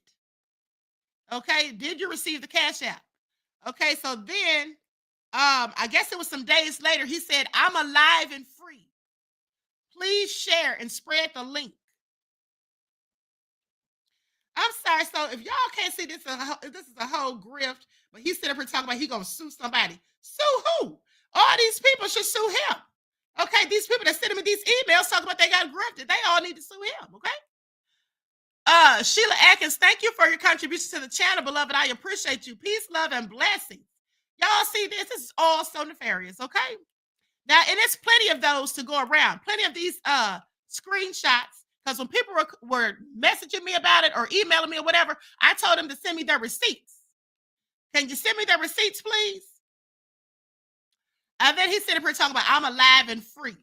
Okay, did you receive the Cash App? Okay, so then I guess it was some days later, he said, I'm alive and free. Please share and spread the link. I'm sorry. So if y'all can't see this, this is a whole grift, but he's sitting up here talking about he going to sue somebody. Sue who? All these people should sue him. Okay, these people that send him these emails talking about they got grifted, they all need to sue him, okay? Sheila Atkins, thank you for your contribution to the channel, beloved. I appreciate you. Peace, love, and blessings. Y'all see this? This is all so nefarious, okay? Now, and there's plenty of those to go around. Plenty of these screenshots, because when people were messaging me about it or emailing me or whatever, I told them to send me their receipts. Can you send me their receipts, please? And then he said up here talking about I'm alive and free.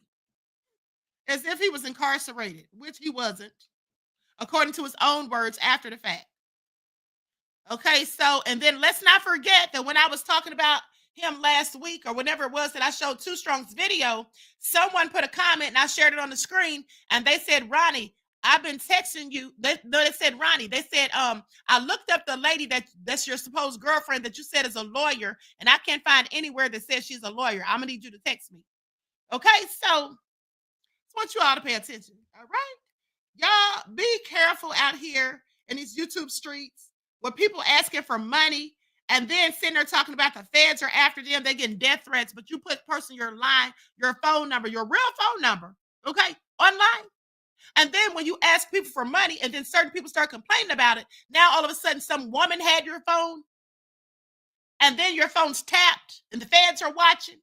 as if he was incarcerated, which he wasn't, according to his own words after the fact. Okay, so, and then let's not forget that when I was talking about him last week or whenever it was that I showed Too Strong's video, someone put a comment and I shared it on the screen and they said, Ronnie, I've been texting you. They said, Ronnie, they said, I looked up the lady that's your supposed girlfriend that you said is a lawyer, and I can't find anywhere that says she's a lawyer. I'm gonna need you to text me. Okay, so I want you all to pay attention. All right, y'all be careful out here in these YouTube streets where people asking for money and then sitting there talking about the feds are after them. They're getting death threats, but you put your line, your phone number, your real phone number, okay, online. And then when you ask people for money and then certain people start complaining about it, now all of a sudden some woman had your phone and then your phone's tapped and the feds are watching.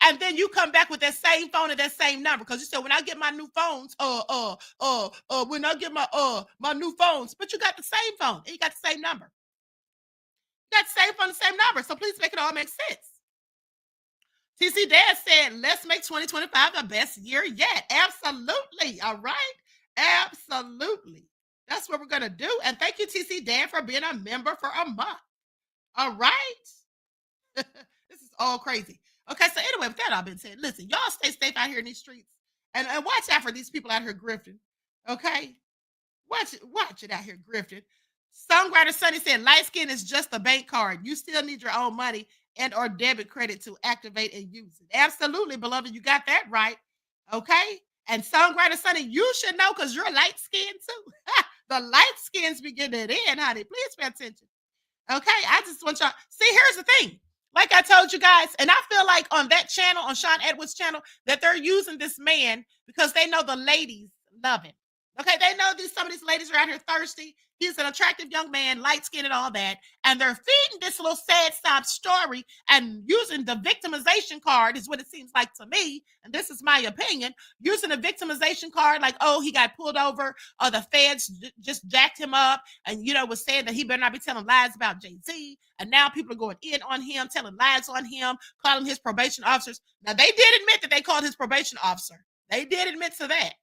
And then you come back with that same phone and that same number because you said, when I get my new phones, when I get my new phones, but you got the same phone and you got the same number. You got the same phone, the same number. So please make it all make sense. TC Dad said, let's make 2025 the best year yet. Absolutely. All right. Absolutely. That's what we're going to do. And thank you, TC Dad, for being a member for a month. All right. This is all crazy. Okay. So anyway, with that all been said, listen, y'all stay safe out here in these streets and watch out for these people out here grifting. Okay. Watch it out here grifting. Songwriter Sonny said, light skin is just a bank card. You still need your own money and or debit credit to activate and use it. Absolutely, beloved. You got that right. Okay. And Songwriter Sonny, you should know because you're light skinned too. The light skins be getting it in, honey. Please pay attention. Okay. I just want y'all. See, here's the thing. Like I told you guys, and I feel like on that channel, on Sean Edwards' channel, that they're using this man because they know the ladies love him. Okay, they know some of these ladies are out here thirsty. He's an attractive young man, light-skinned and all that. And they're feeding this little sad sob story and using the victimization card is what it seems like to me. And this is my opinion. Using a victimization card like, oh, he got pulled over or the feds just jacked him up and, was saying that he better not be telling lies about Jay-Z. And now people are going in on him, telling lies on him, calling his probation officers. Now, they did admit that they called his probation officer. They did admit to that.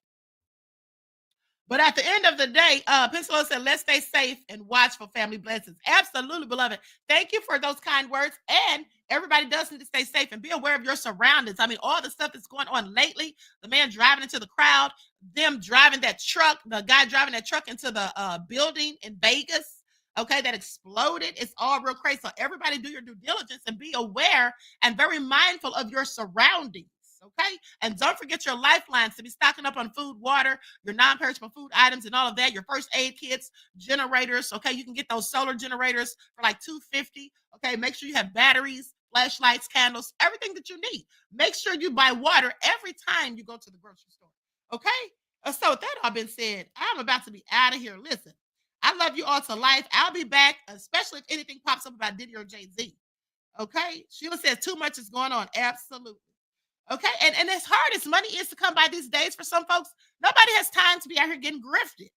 But at the end of the day, Pencil said, let's stay safe and watch for family blessings. Absolutely, beloved. Thank you for those kind words. And everybody does need to stay safe and be aware of your surroundings. I mean, all the stuff that's going on lately, the man driving into the crowd, them driving that truck, the guy driving that truck into the building in Vegas, okay, that exploded. It's all real crazy. So everybody do your due diligence and be aware and very mindful of your surroundings. Okay. And don't forget your lifelines to be stocking up on food, water, your non-perishable food items and all of that, your first aid kits, generators. Okay. You can get those solar generators for like $250. Okay. Make sure you have batteries, flashlights, candles, everything that you need. Make sure you buy water every time you go to the grocery store. Okay. So with that all been said, I'm about to be out of here. Listen, I love you all to life. I'll be back, especially if anything pops up about Diddy or Jay-Z. Okay. Sheila says too much is going on. Absolutely. Okay, and as hard as money is to come by these days for some folks, nobody has time to be out here getting grifted.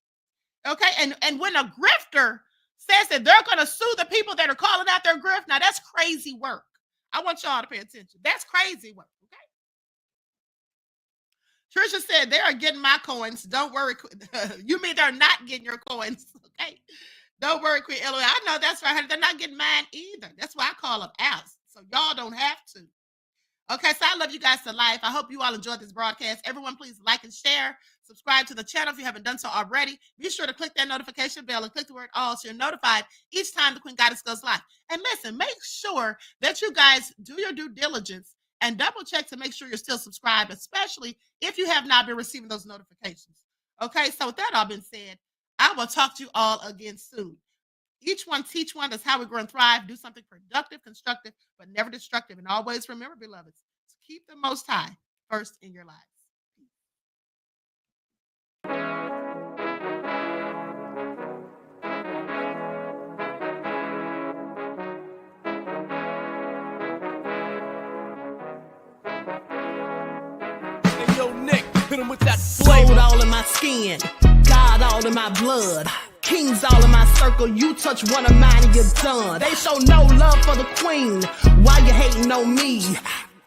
Okay, and when a grifter says that they're going to sue the people that are calling out their grift, now that's crazy work. I want y'all to pay attention. That's crazy work, okay? Trisha said, they are getting my coins. Don't worry. You mean they're not getting your coins, okay? Don't worry, Queen Eloy. I know that's right. They're not getting mine either. That's why I call them out, so y'all don't have to. Okay, so I love you guys to life. I hope you all enjoyed this broadcast. Everyone, please like and share. Subscribe to the channel if you haven't done so already. Be sure to click that notification bell and click the word all so you're notified each time the Queen Goddess goes live. And listen, make sure that you guys do your due diligence and double check to make sure you're still subscribed, especially if you have not been receiving those notifications. Okay, so with that all been said, I will talk to you all again soon. Each one teach one. That's how we grow and thrive. Do something productive, constructive, but never destructive. And always remember, beloveds, to keep the Most High first in your lives. Hey, yo, Nick, hit him with that flavor. Soul all in my skin, God all in my blood. Kings all in my circle, you touch one of mine and you're done. They show no love for the queen, why you hating on me?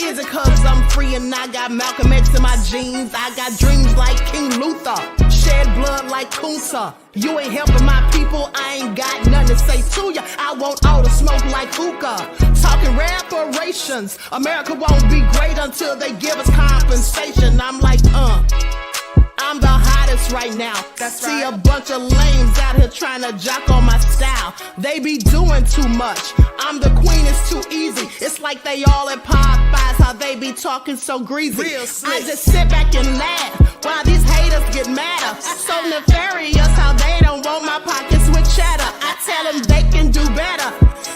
Is it cause I'm free and I got Malcolm X in my jeans? I got dreams like King Luther, shed blood like Kunta. You ain't helping my people, I ain't got nothing to say to ya. I want all the smoke like hookah. Talking reparations, America won't be great until they give us compensation. I'm like, I'm the hottest right now. See a bunch of lames out here trying to jock on my style. They be doing too much. I'm the queen, it's too easy. It's like they all at Popeyes, how they be talking so greasy. I just sit back and laugh while these haters get madder. So nefarious how they don't want my pockets with cheddar. I tell them they can do better.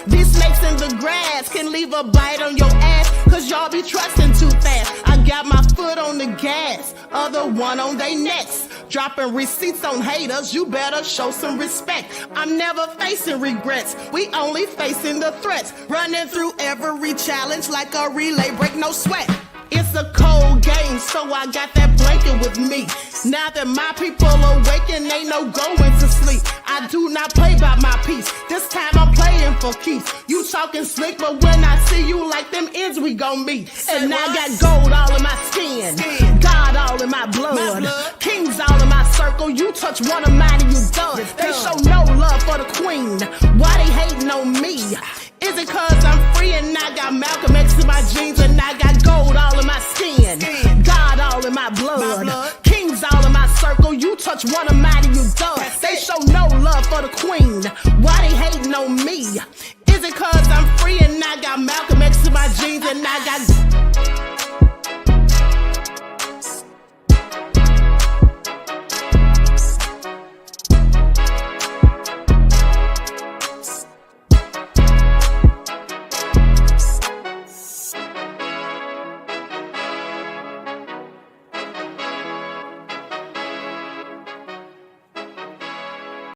These snakes in the grass can leave a bite on your ass, cause y'all be trusting too fast. I got my foot on the gas, other one on they necks. Dropping receipts on haters, you better show some respect. I'm never facing regrets, we only facing the threats. Running through every challenge like a relay, break no sweat. It's a cold game, so I got that blanket with me. Now that my people awaken, ain't no going to sleep. I do not play by my piece, this time I'm playing for keeps. You talking slick, but when I see you like them ends, we gon' meet. And I got gold all in my skin, God all in my blood, kings all in my circle. You touch one of mine and you done. They show no love for the queen, why they hating on me? Is it cause I'm free and I got Malcolm X in my jeans and I got gold all in my skin, God all in my blood, kings all in my circle. You touch one of mine and you done. They show no love for the queen, why they hating on me? Is it cause I'm free and I got Malcolm X in my jeans and I got